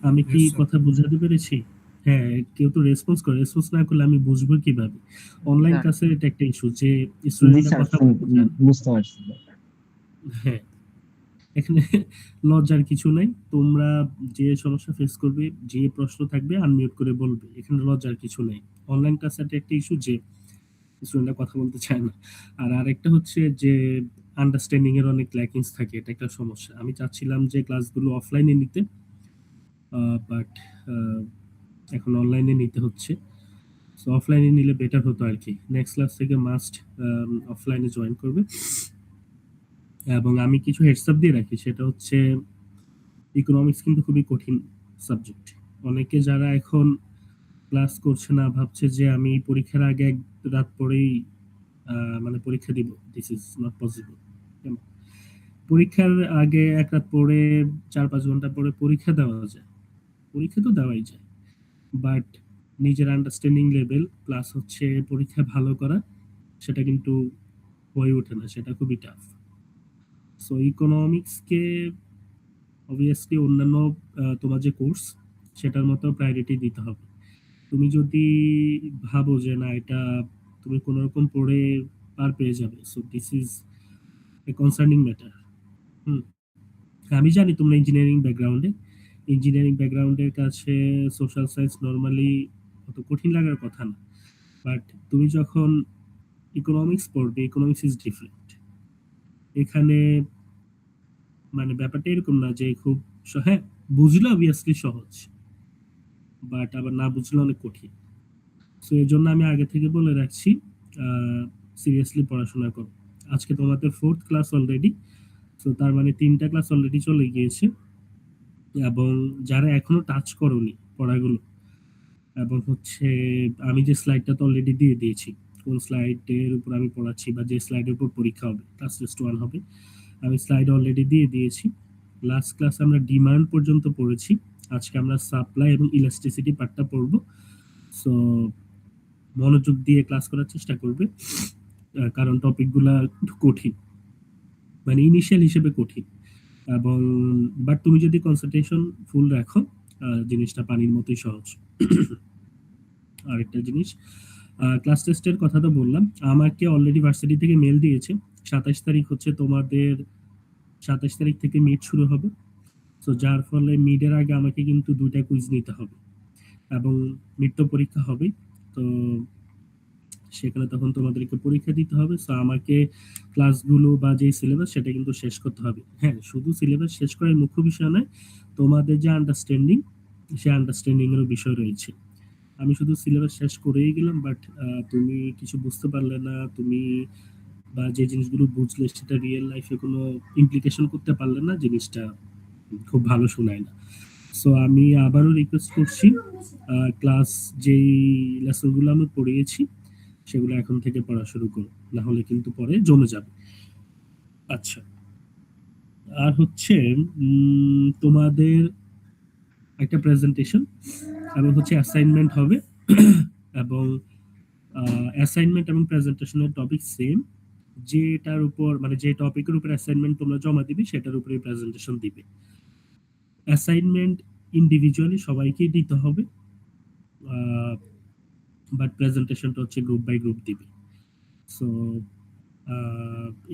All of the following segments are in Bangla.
আমি কি ইয়েস স্যার। কথা বুঝাতে পেরেছি? হ্যাঁ, কেউ তো রেসপন্স করে। রেসপন্স না করলে আমি বুঝবো কিভাবে? অনলাইন না ক্লাসের এটা একটা ইস্যু যে জি স্টুডেন্টরা স্যার, কথা বলতে চায় না। বুঝতে পারছি। হ্যাঁ, এখানে লজ্জার কিছু নাই। তোমরা যে সমস্যা ফেস করবে, যে প্রশ্ন থাকবে আনমিউট করে বলবে। এখানে লজ্জার কিছু নাই। অনলাইন ক্লাসের একটা ইস্যু যে স্টুডেন্টরা কথা বলতে চায় না। আর আরেকটা হচ্ছে যে আন্ডারস্ট্যান্ডিং এর অনেক ল্যাকিংস থাকে। এটা একটা সমস্যা। আমি চাচ্ছিলাম যে ক্লাসগুলো অফলাইনে নিতে, বাট এখন অনলাইনে নিতে হচ্ছে। সো অফলাইনে নিলে বেটার হতো আর কি। নেক্সট ক্লাস থেকে মাস্ট অফলাইনে জয়েন করবে। এবং আমি কিছু হেডস আপ দিয়ে রাখি, সেটা হচ্ছে ইকোনমিক্স কিন্তু খুবই কঠিন সাবজেক্ট। অনেকে যারা এখন ক্লাস করছে না ভাবছে যে আমি পরীক্ষার আগে এক রাত পরেই মানে পরীক্ষা দিব। This is not possible. পরীক্ষার আগে এক রাত পরে 4-5 ঘন্টা পরে পরীক্ষা দেওয়া যায়, পরীক্ষা তো দেওয়াই যায়, বাট নিজের আন্ডারস্ট্যান্ডিং লেভেল প্লাস হচ্ছে পরীক্ষা ভালো করা, সেটা কিন্তু হয়ে ওঠে না, সেটা খুবই টাফ। সো ইকোনমিক্সকে অবভিয়াসলি অন্যান্য তোমার যে কোর্স সেটার মতো প্রায়োরিটি দিতে হবে। তুমি যদি ভাবো যে না এটা তুমি কোনো রকম পড়ে পার পেয়ে যাবে, so this is a concerning matter. Hmm, আমি জানি তোমরা ইঞ্জিনিয়ারিং ব্যাকগ্রাউন্ডের কাছে সোশ্যাল সায়েন্স নর্মালি অত কঠিন লাগার কথা না, বাট তুমি যখন ইকোনমিক্স পড়বে, ইকোনমিক্স ইজ ডিফারেন্ট। এখানে মানে ব্যাপারটা এরকম না যে খুব হ্যাঁ, বুঝলে অবভিয়াসলি সহজ, বাট আবার না বুঝলে অনেক কঠিন। সো এর জন্য আমি আগে থেকে বলে রাখছি, সিরিয়াসলি পড়াশোনা করো। আজকে তোমাদের 4th ক্লাস অলরেডি, তো তার মানে 3টা ক্লাস অলরেডি চলে গিয়েছে। এবং যারা এখনো টাচ করোনি পড়াগুলো, এবং হচ্ছে আমি যে স্লাইডটা তো অলরেডি দিয়ে দিয়েছি, কোন স্লাইডের উপর আমি পড়াচ্ছি বা যে স্লাইডের উপর পরীক্ষা হবে, ক্লাস টেস্ট 1 হবে, আমি স্লাইড অলরেডি দিয়ে দিয়েছি। লাস্ট ক্লাসে আমরা ডিমান্ড পর্যন্ত পড়েছি। আজকে আমরা সাপ্লাই এবং ইলাস্টিসিটি পার্টটা পড়বো। সো মনোযোগ দিয়ে ক্লাস করার চেষ্টা করবে, কারণ টপিকগুলা একটু কঠিন, মানে ইনিশিয়াল হিসেবে কঠিন। এবং বাট তুমি যদি কনসেন্ট্রেশন ফুল রাখো, জিনিসটা পানির মতোই সহজ। আরেকটা জিনিস, ক্লাস টেস্টের কথা তো বললাম, আমাকে অলরেডি ভার্সিটি থেকে মেল দিয়েছে। 27 তারিখ হচ্ছে তোমাদের, 27 তারিখ থেকে মিড শুরু হবে। তো যার ফলে মিডের আগে আমাকে কিন্তু 2টা কুইজ নিতে হবে, এবং মিড তো পরীক্ষা হবেই। তো সেখানে তখন তোমাদেরকে পরীক্ষা দিতে হবে। সো আমাকে ক্লাসগুলো বা যে সিলেবাস সেটা কিন্তু শেষ করতে হবে। হ্যাঁ, শুধু সিলেবাস শেষ করার মুখ্য বিষয় নয়, তোমাদের যে আন্ডারস্ট্যান্ডিং, সে আন্ডারস্ট্যান্ডিং এরও বিষয় রয়েছে। আমি শুধু সিলেবাস শেষ করেই গেলাম, বাট তুমি কিছু বুঝতে পারলে না, তুমি বা যে জিনিসগুলো বুঝলে সেটা রিয়েল লাইফে কোনো ইমপ্লিকেশন করতে পারলে না, জিনিসটা খুব ভালো শোনায় না। সো আমি আবারও রিকোয়েস্ট করছি, ক্লাস যেই লেসনগুলো আমি পড়িয়েছি সেগুলো এখন থেকে পড়া শুরু করো, না হলে কিন্তু পরে জমে যাবে। আচ্ছা, আর হচ্ছে তোমাদের একটা প্রেজেন্টেশন এবং হচ্ছে অ্যাসাইনমেন্ট হবে। এবং অ্যাসাইনমেন্ট এবং প্রেজেন্টেশনের টপিক সেম। যেটার উপর মানে যে টপিকের উপর অ্যাসাইনমেন্ট তোমরা জমা দিবে সেটার উপরে প্রেজেন্টেশন দিবে। অ্যাসাইনমেন্ট ইন্ডিভিজুয়ালি সবাইকেই দিতে হবে, বাট প্রেজেন্টেশনটা হচ্ছে গ্রুপ বাই গ্রুপ দিবে। সো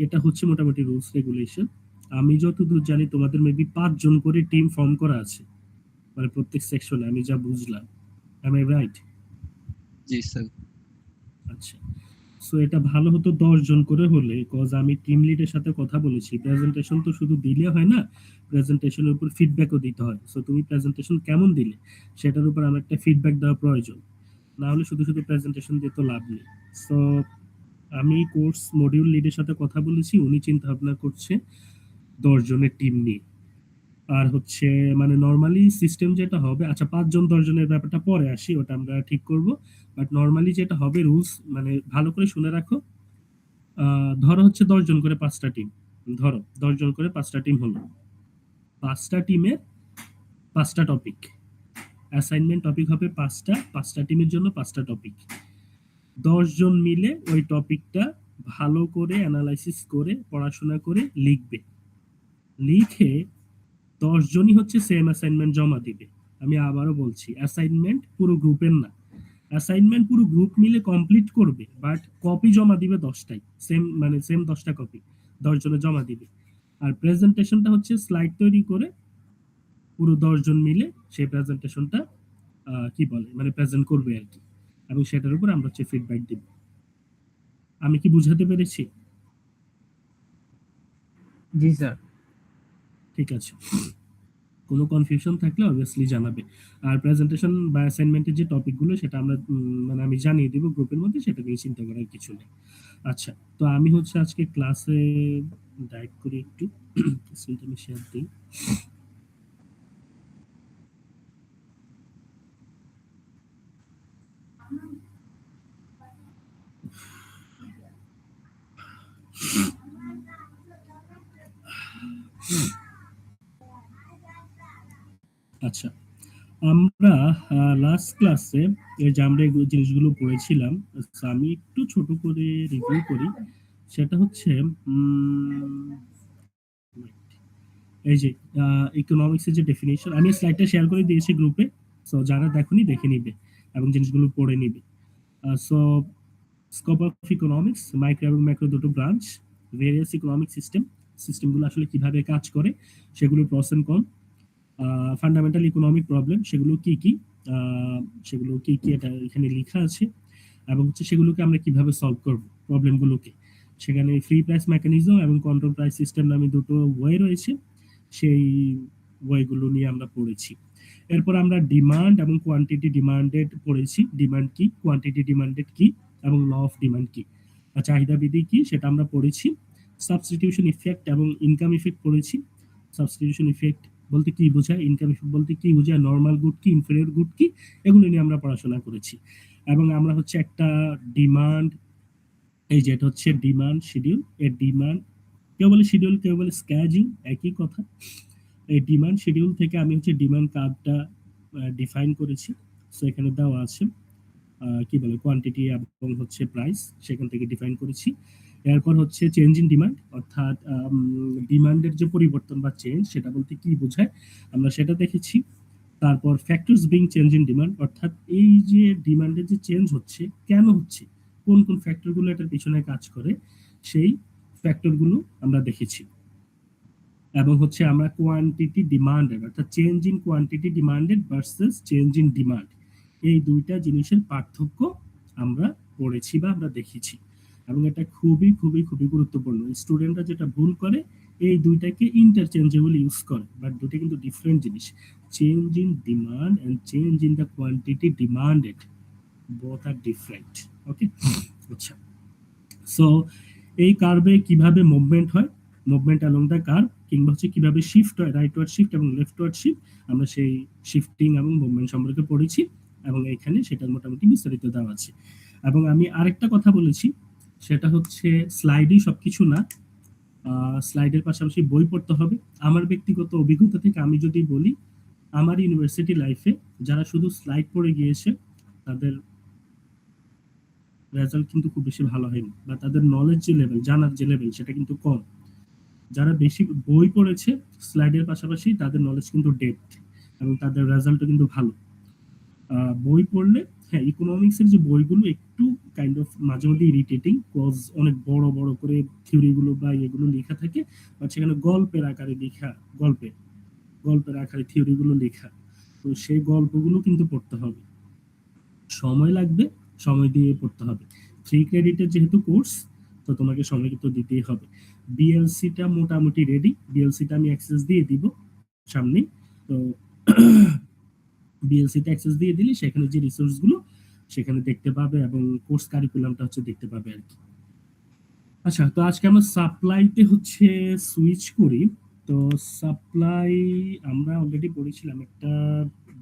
এটা হচ্ছে মোটামুটি রুলস রেগুলেশন। আমি যতদূর জানি তোমাদের মেবি 5 জন করে টিম ফর্ম করা আছে, মানে প্রত্যেক সেকশনে, আমি যা বুঝলাম। Am I right? জি স্যার। আচ্ছা, সো এটা ভালো হতো 10 জন করে হলে, কজ আমি টিম লিডের সাথে কথা বলেছি। প্রেজেন্টেশন তো শুধু দিলে হয় না, প্রেজেন্টেশনের উপর ফিডব্যাকও দিতে হয়। সো তুমি প্রেজেন্টেশন কেমন দিলে সেটার উপর আমার একটা ফিডব্যাক দেওয়া প্রয়োজন, না হলে শুধু শুধু প্রেজেন্টেশন দিয়ে তো লাভ নেই। সো আমি কোর্স মডিউল লিডের সাথে কথা বলেছি, উনি চিন্তা ভাবনা করছে 10 জনের টিম নিয়ে। আর হচ্ছে মানে নর্মালি সিস্টেম যেটা হবে, আচ্ছা 5 জন 10 জনের ব্যাপারটা পরে আসি, ওটা আমরা ঠিক করব। বাট নর্মালি যেটা হবে রুলস, মানে ভালো করে শুনে রাখো। ধরো হচ্ছে 10 জন করে 5টা টিম, ধরো 10 জন করে 5টা টিম হলো, 5টা টিমে 5টা টপিক, অ্যাসাইনমেন্ট টপিক হবে 5টা, 5টা টিমের জন্য 5টা টপিক। 10 জন মিলে ওই টপিকটা ভালো করে অ্যানালাইসিস করে পড়াশোনা করে লিখবে। লিখে 10 জনই হচ্ছে সেম অ্যাসাইনমেন্ট জমা দিবে। আমি আবারও বলছি, অ্যাসাইনমেন্ট পুরো গ্রুপের না। অ্যাসাইনমেন্ট পুরো গ্রুপ মিলে কমপ্লিট করবে, বাট কপি জমা দিবে 10টাই, সেম 10টা কপি 10 জনে জমা দিবে। আর প্রেজেন্টেশনটা হচ্ছে স্লাইড তৈরি করে পুরো 10 জন মিলে সেই প্রেজেন্টেশনটা কি বলে মানে প্রেজেন্ট করবে আর কি, এবং সেটার উপর আমরা হচ্ছে ফিডব্যাক দিব। আমি কি বুঝাতে পেরেছি? জি স্যার। ঠিক আছে, কোনো কনফিউশন থাকলে অবভিয়াসলি জানাবে। আর প্রেজেন্টেশন বা অ্যাসাইনমেন্টের যে টপিকগুলো সেটা আমরা মানে আমি জানিয়ে দিব গ্রুপের মধ্যে, সেটা নিয়ে চিন্তা করার কিছু নেই। আচ্ছা, তো আমি হচ্ছে আজকে ক্লাসে ডাইরেক্ট করে একটু স্ক্রিনটা আমি শেয়ার দিই। আচ্ছা, আমরা লাস্ট ক্লাসে যে আমরা এই জিনিসগুলো পড়েছিলাম, আমি একটু ছোট করে রিভিউ করি। সেটা হচ্ছে এই যে ইকোনমিক্সের যে ডেফিনিশন, আমি স্লাইডটা শেয়ার করে দিয়েছি গ্রুপে, সো যারা দেখোনি দেখে নিবে এবং জিনিসগুলো পড়ে নিবে। So scope of economics, micro এবং ম্যাক্রো দুটো ব্রাঞ্চ, ভেরিয়াস ইকোনমিক সিস্টেমগুলো আসলে কিভাবে কাজ করে, সেগুলো প্রস এন্ড কন, ফান্ডামেন্টাল ইকোনমিক প্রবলেম সেগুলো কি কি, এটা এখানে লেখা আছে, এবং হচ্ছে সেগুলোকে আমরা কিভাবে সলভ করব প্রবলেমগুলোকে। সেখানে ফ্রি প্রাইস মেকানিজম এবং কন্ট্রোল প্রাইস সিস্টেম নামে দুটো ওয়ে রয়েছে, সেই ওয়েগুলো নিয়ে আমরা পড়েছি। এরপর আমরা ডিমান্ড এবং কোয়ান্টিটি ডিমান্ডেড পড়েছি, ডিমান্ড কি, কোয়ান্টিটি ডিমান্ডেড কি, এবং ল অফ ডিমান্ড কি, চাহিদা বিধি কি সেটা আমরা পড়েছি। সাবস্টিটিউশন ইফেক্ট এবং ইনকাম ইফেক্ট পড়েছি। সাবস্টিটিউশন ইফেক্ট বলতে কি বোঝায়, ইনকাম ইফেক্ট বলতে কি বোঝায়, নর্মাল গুড কি, ইনফেরিয়র গুড কি, এগুলো নিয়ে আমরা পড়াশোনা করেছি। এবং আমরা হচ্ছে একটা ডিমান্ড, এই যে এটা হচ্ছে ডিমান্ড শিডিউল, এর ডিমান্ড কেউ বলে শিডিউল, কেউ বলে স্ক্যাজিং, একই কথা। এই ডিমান্ড শিডিউল থেকে আমি হচ্ছে ডিমান্ড কার্ভটা ডিফাইন করেছি। সো এখানে দেওয়া আছে কি বলে কোয়ান্টিটি এবং হচ্ছে প্রাইস, সেখান থেকে ডিফাইন করেছি। এরপর হচ্ছে চেঞ্জ ইন ডিমান্ড, অর্থাৎ ডিমান্ডের যে পরিবর্তন বা চেঞ্জ সেটা বলতে কি বোঝায় আমরা সেটা দেখেছি। তারপর factors being change in demand, অর্থাৎ এই যে ডিমান্ডের যে চেঞ্জ হচ্ছে কেন হচ্ছে, কোন কোন ফ্যাক্টরগুলো এটার পিছনে কাজ করে, সেই ফ্যাক্টরগুলো আমরা দেখেছি। এবং হচ্ছে আমরা কোয়ান্টিটি ডিমান্ডেড, অর্থাৎ change in quantity demanded versus change in demand, এই দুইটা জিনিসের পার্থক্য আমরা পড়েছি বা আমরা দেখেছি। এবং এটা খুবই খুবই খুবই গুরুত্বপূর্ণ। স্টুডেন্টরা যেটা ভুল করে, এই দুইটাকে ইন্টারচেঞ্জেবল ইউজ করে, বাট দুটো কিন্তু ডিফারেন্ট জিনিস। Change in demand and change in the quantity demanded, both are different. Okay, আচ্ছা। সো এই কার্ভে কিভাবে মুভমেন্ট হয়, মুভমেন্ট অ্যালং দ্য কার্ভ, কিংবা হচ্ছে কিভাবে শিফট হয়, রাইট ওয়ার্ড শিফট এবং লেফট ওয়ার্ড শিফট, আমরা সেই শিফটিং এবং মুভমেন্ট সম্পর্কে পড়েছি, এবং এখানে সেটার মোটামুটি বিস্তারিত দেওয়া আছে। এবং আমি আরেকটা কথা বলেছি, সেটা হচ্ছে স্লাইডই সবকিছু না, স্লাইডের পাশাপাশি বই পড়তে হবে। আমার ব্যক্তিগত অভিজ্ঞতা থেকে আমি যদি বলি, আমার ইউনিভার্সিটি লাইফে যারা শুধু স্লাইড পড়ে গিয়েছে তাদের রেজাল্ট কিন্তু খুব বেশি ভালো হয়নি, বা তাদের নলেজ যে লেভেল, জানার যে লেভেল, সেটা কিন্তু কম। যারা বেশি বই পড়েছে স্লাইডের পাশাপাশি, তাদের নলেজ কিন্তু ডেপথ, এবং তাদের রেজাল্টও কিন্তু ভালো। বই পড়লে, হ্যাঁ, ইকোনমিক্সের যে বইগুলো একটু কাইন্ড অফ মাঝে মধ্যে ইরিটেটিং, কজ অনেক বড় বড় করে থিওরিগুলো বা এগুলো লেখা থাকে, বা সেখানে গল্পের আকারে লেখা, গল্পের আকারে থিওরিগুলো লেখা, তো সেই গল্পগুলো কিন্তু পড়তে হবে, সময় লাগবে, সময় দিয়ে পড়তে হবে। 3 ক্রেডিটের যেহেতু কোর্স, তো তোমাকে সময় কিন্তু দিতেই হবে। বিএলসিটা মোটামুটি রেডি, বিএলসিটা আমি অ্যাক্সেস দিয়ে দিব সামনে। তো বিএলসিতে অ্যাক্সেস দিয়ে দিলে সেখানে যে রিসোর্সগুলো সেখানে দেখতে পাবে, এবং কোর্স কারিকুলামটা হচ্ছে দেখতে পাবে আর কি। আচ্ছা, তো আজকে আমরা সাপ্লাইতে হচ্ছে সুইচ করি। তো সাপ্লাই আমরা অলরেডি পড়েছিলাম একটা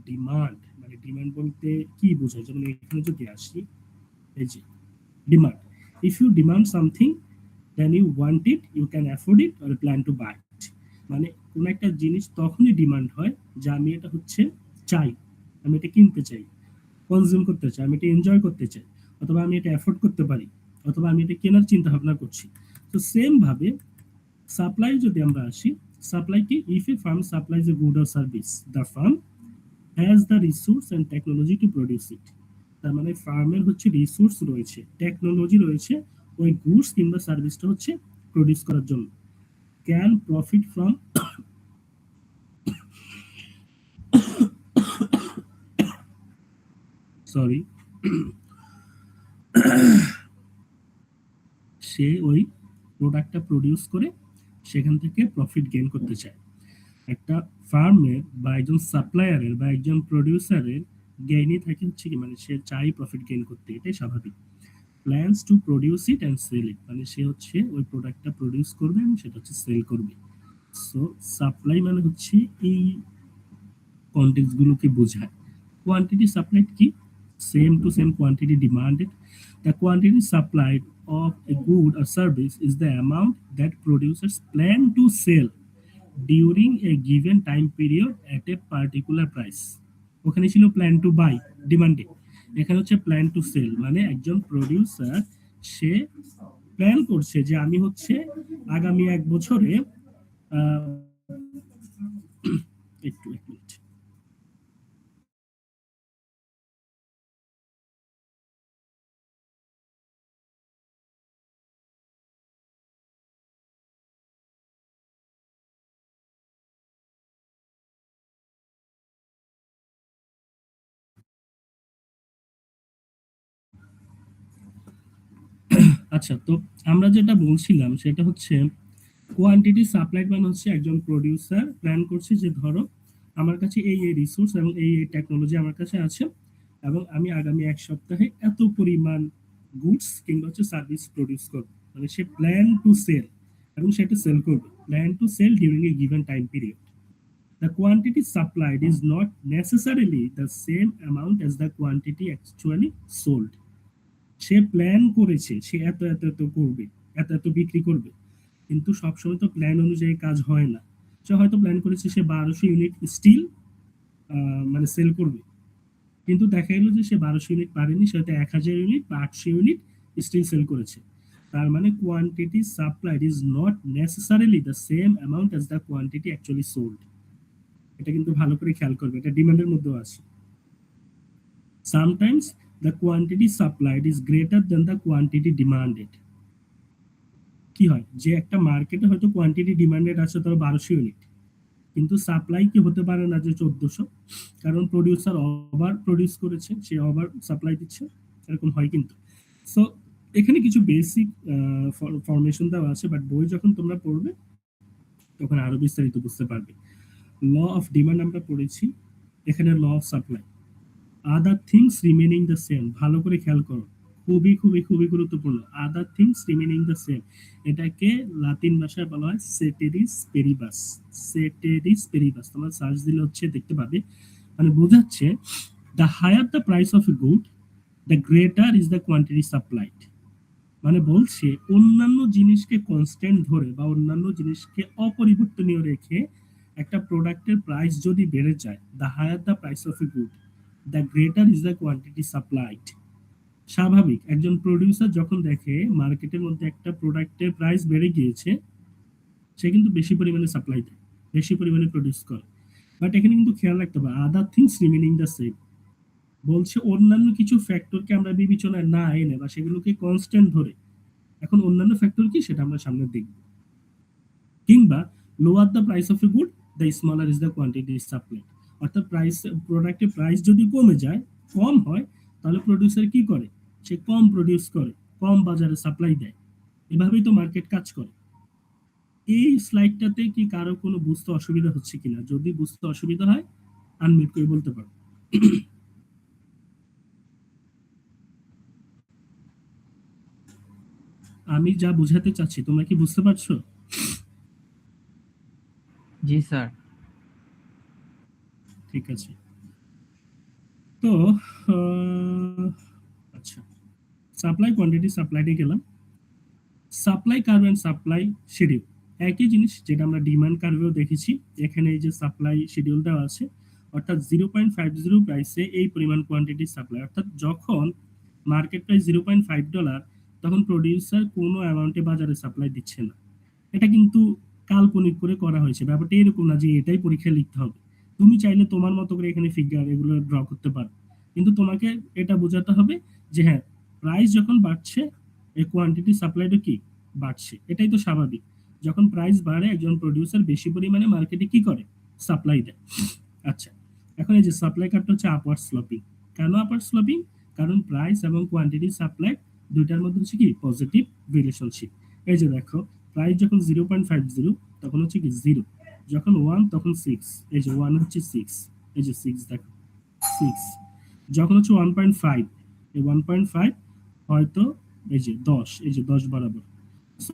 ডিমান্ড, মানে ডিমান্ড বলতে কি বোঝায়, যেমন এখানে যদি আসি, এই যে demand, if you demand something then you want it, you can afford it or plan to buy it. মানে কোন একটা জিনিস তখনই ডিমান্ড হয় যে আমি এটা হচ্ছে চাই, আমি এটা কিনতে চাই, কনজিউম করতে চাই, আমি এটা এনজয় করতে চাই, অথবা আমি এটা অ্যাফোর্ড করতে পারি, অথবা আমি এটা কেনার চিন্তা ভাবনা করছি। তো সেম ভাবে সাপ্লাই যদি আমরা আসি, সাপ্লাই কি, if a firm supplies a good or service, the firm has the resource and technology to produce it. তার মানে ফার্মের হচ্ছে রিসোর্স রয়েছে, টেকনোলজি রয়েছে ওই গুডস কিংবা সার্ভিসটা হচ্ছে প্রডিউস করার জন্য। ক্যান প্রফিট ফ্রম, সরি, সে ওই প্রোডাক্টটা প্রডিউস করে সেখান থেকে প্রফিট গেইন করতে চায়। একটা ফার্মের বা একজন সাপ্লায়ারের বা একজন প্রডিউসারের গেইনই থাকে হচ্ছে কি, মানে সে চাই প্রফিট গেইন করতে, এটাই স্বাভাবিক। Plans to produce it and sell it, মানে সে হচ্ছে ওই প্রোডাক্টটা প্রডিউস করবে এবং সেটা হচ্ছে সেল করবে। সো সাপ্লাই মানে হচ্ছে এই কন্টেক্সট গুলোকে বোঝায়। কোয়ান্টিটি সাপ্লাইড কি, same to same quantity demanded. The quantity supplied of a good or service is the amount that producers plan to sell during a given time period at a particular price. ওখানে ছিল প্ল্যান টু বাই, ডিমান্ডে, এখানে হচ্ছে প্ল্যান টু সেল, মানে একজন প্রডিউসার সে প্ল্যান করছে যে আমি হচ্ছে আগামী 1 বছরে একটু 1 মিনিট। আচ্ছা, তো আমরা যেটা বলছিলাম সেটা হচ্ছে কোয়ান্টিটি সাপ্লাইড মানে হচ্ছে একজন প্রডিউসার প্ল্যান করছে যে ধরো আমার কাছে এই এই রিসোর্স এবং এই এই টেকনোলজি আমার কাছে আছে এবং আমি আগামী 1 সপ্তাহে এত পরিমাণ গুডস কিংবা হচ্ছে সার্ভিস প্রডিউস করবো, মানে সে প্ল্যান টু সেল এবং সেটা সেল করবে, plan to sell during a given time period. The quantity supplied is not necessarily the same amount as the quantity actually sold. Say plan করেছে সে এত এত এত করবে, এত এত বিক্রি করবে, কিন্তু সবসময় তো প্ল্যান অনুযায়ী কাজ হয় না। সে হয়তো প্ল্যান করেছে সে 1200 ইউনিট স্টিল মানে সেল করবে, কিন্তু দেখা গেল যে সে 1200 ইউনিট পারেনি, সে হয়তো 1000 ইউনিট বা 800 ইউনিট স্টিল সেল করেছে। তার মানে quantity supplied is not necessarily the same amount as the quantity actually sold. এটা কিন্তু ভালো করে খেয়াল করবে, এটা ডিমান্ডের মধ্যেও আছে। Sometimes the quantity supplied is greater than the quantity demanded. কি হয় যে একটা মার্কেটে হয়তো কোয়ান্টিটি ডিমান্ডেড আছে ধরো 1200 ইউনিট, কিন্তু সাপ্লাই কি হতে পারে না যে 1400, কারণ প্রডিউসার ওভার প্রডিউস করেছে, সে ওভার সাপ্লাই দিচ্ছে, এরকম হয় কিন্তু। সো এখানে কিছু বেসিক ফরমেশন দেওয়া আছে, বাট বই যখন তোমরা পড়বে তখন আরো বিস্তারিত বুঝতে পারবে। ল অফ ডিমান্ড আমরা পড়েছি, এখানে law of supply. Other things remaining the same, ভালো করে খেয়াল করো, খুবই খুবই খুবই গুরুত্বপূর্ণ। Other things remaining the same, এটাকে লাতিন ভাষায় বলা হয় সেটেরিস পেরিবাস। সেটেরিস পেরিবাস তোমরা সার্চ দিলে হচ্ছে দেখতে পাবে, মানে বোঝাচ্ছে the higher the price of a good the greater is the quantity supplied. মানে বলছে অন্যান্য জিনিসকে কনস্ট্যান্ট ধরে বা অন্যান্য জিনিসকে অপরিবর্তনীয় রেখে একটা প্রোডাক্টের প্রাইস যদি বেড়ে যায়, the higher the price of a good the greater is the quantity supplied. স্বাভাবিক, একজন প্রডিউসার যখন দেখে মার্কেটের মধ্যে একটা প্রোডাক্টের প্রাইস বেড়ে গিয়েছে, সে কিন্তু বেশি পরিমাণে সাপ্লাই দেয়, বেশি পরিমাণে প্রডিউস করে। বাট এখানে কিন্তু খেয়াল রাখতে হবে আদার থিংস রিমেনিং দ্য সেম, বলছে অন্যান্য কিছু ফ্যাক্টরকে আমরা বিবেচনায় না এনে বা সেগুলোকে কনস্ট্যান্ট ধরে, এখন অন্যান্য ফ্যাক্টর কি সেটা আমরা সামনে দেখব। কিংবা lower the price of a good the smaller is the quantity supply, অর্থাৎ প্রাইস, প্রোডাক্টের প্রাইস যদি কমে যায়, কম হয়, তাহলে প্রডিউসার কি করে, সে কম প্রডিউস করে, কম বাজারে সাপ্লাই দেয়। এভাবেই তো মার্কেট কাজ করে। এই স্লাইডটাতে কি কারো কোনো বুঝতে অসুবিধা হচ্ছে কিনা? যদি বুঝতে অসুবিধা হয় আনমিউট করে বলতে পারো। আমি যা বোঝাতে চাচ্ছি তোমরা কি বুঝতে পারছো? জি স্যার। ঠিক আছে, তো আচ্ছা, সাপ্লাই কোয়ান্টিটি সাপ্লাইডে গেলাম। Supply curve and supply schedule একই জিনিস, যেটা আমরা ডিমান্ড কার্ভেও দেখেছি। এখানে এই যে সাপ্লাই শিডিউল দেওয়া আছে, অর্থাৎ 0.50 প্রাইসে এই পরিমাণ কোয়ান্টিটি সাপ্লাই, অর্থাৎ যখন মার্কেট প্রাইস $0.5, তখন প্রডিউসার কোনো অ্যামাউন্টে বাজারে সাপ্লাই দিচ্ছে না। এটা কিন্তু কাল্পনিক করে করা হয়েছে, ব্যাপারটা এরকম না যে এটাই পরীক্ষায় লিখতে হবে। তুমি চাইলে তোমার মতো করে এখানে ফিগার এগুলো ড্র করতে পারো, কিন্তু তোমাকে এটা বোঝাতে হবে যে হ্যাঁ, প্রাইস যখন বাড়ছে এই কোয়ান্টিটি সাপ্লাইটা কি বাড়ছে, এটাই তো স্বাভাবিক। যখন প্রাইস বাড়ে একজন প্রোডিউসার বেশি পরিমাণে মার্কেটে কি করে, সাপ্লাই দেয়। আচ্ছা, এখন এই যে সাপ্লাই কার্ভটা হচ্ছে আপওয়ার্ড স্লোপিং। কেন আপওয়ার্ড স্লোপিং? কারণ প্রাইস এবং কোয়ান্টিটি সাপ্লাই দুইটার মধ্যে হচ্ছে কি পজিটিভ রিলেশনশিপ। এই যে দেখো, প্রাইস যখন 0.50 তখন হচ্ছে কি 0, যখন 1 তখন 6, এই যে 1 হচ্ছে 6, এই যে 6 দেখো 6, যখন হচ্ছে 1.5, এই 1.5 হয়তো এই যে 10, এই যে 10 বরাবর। সো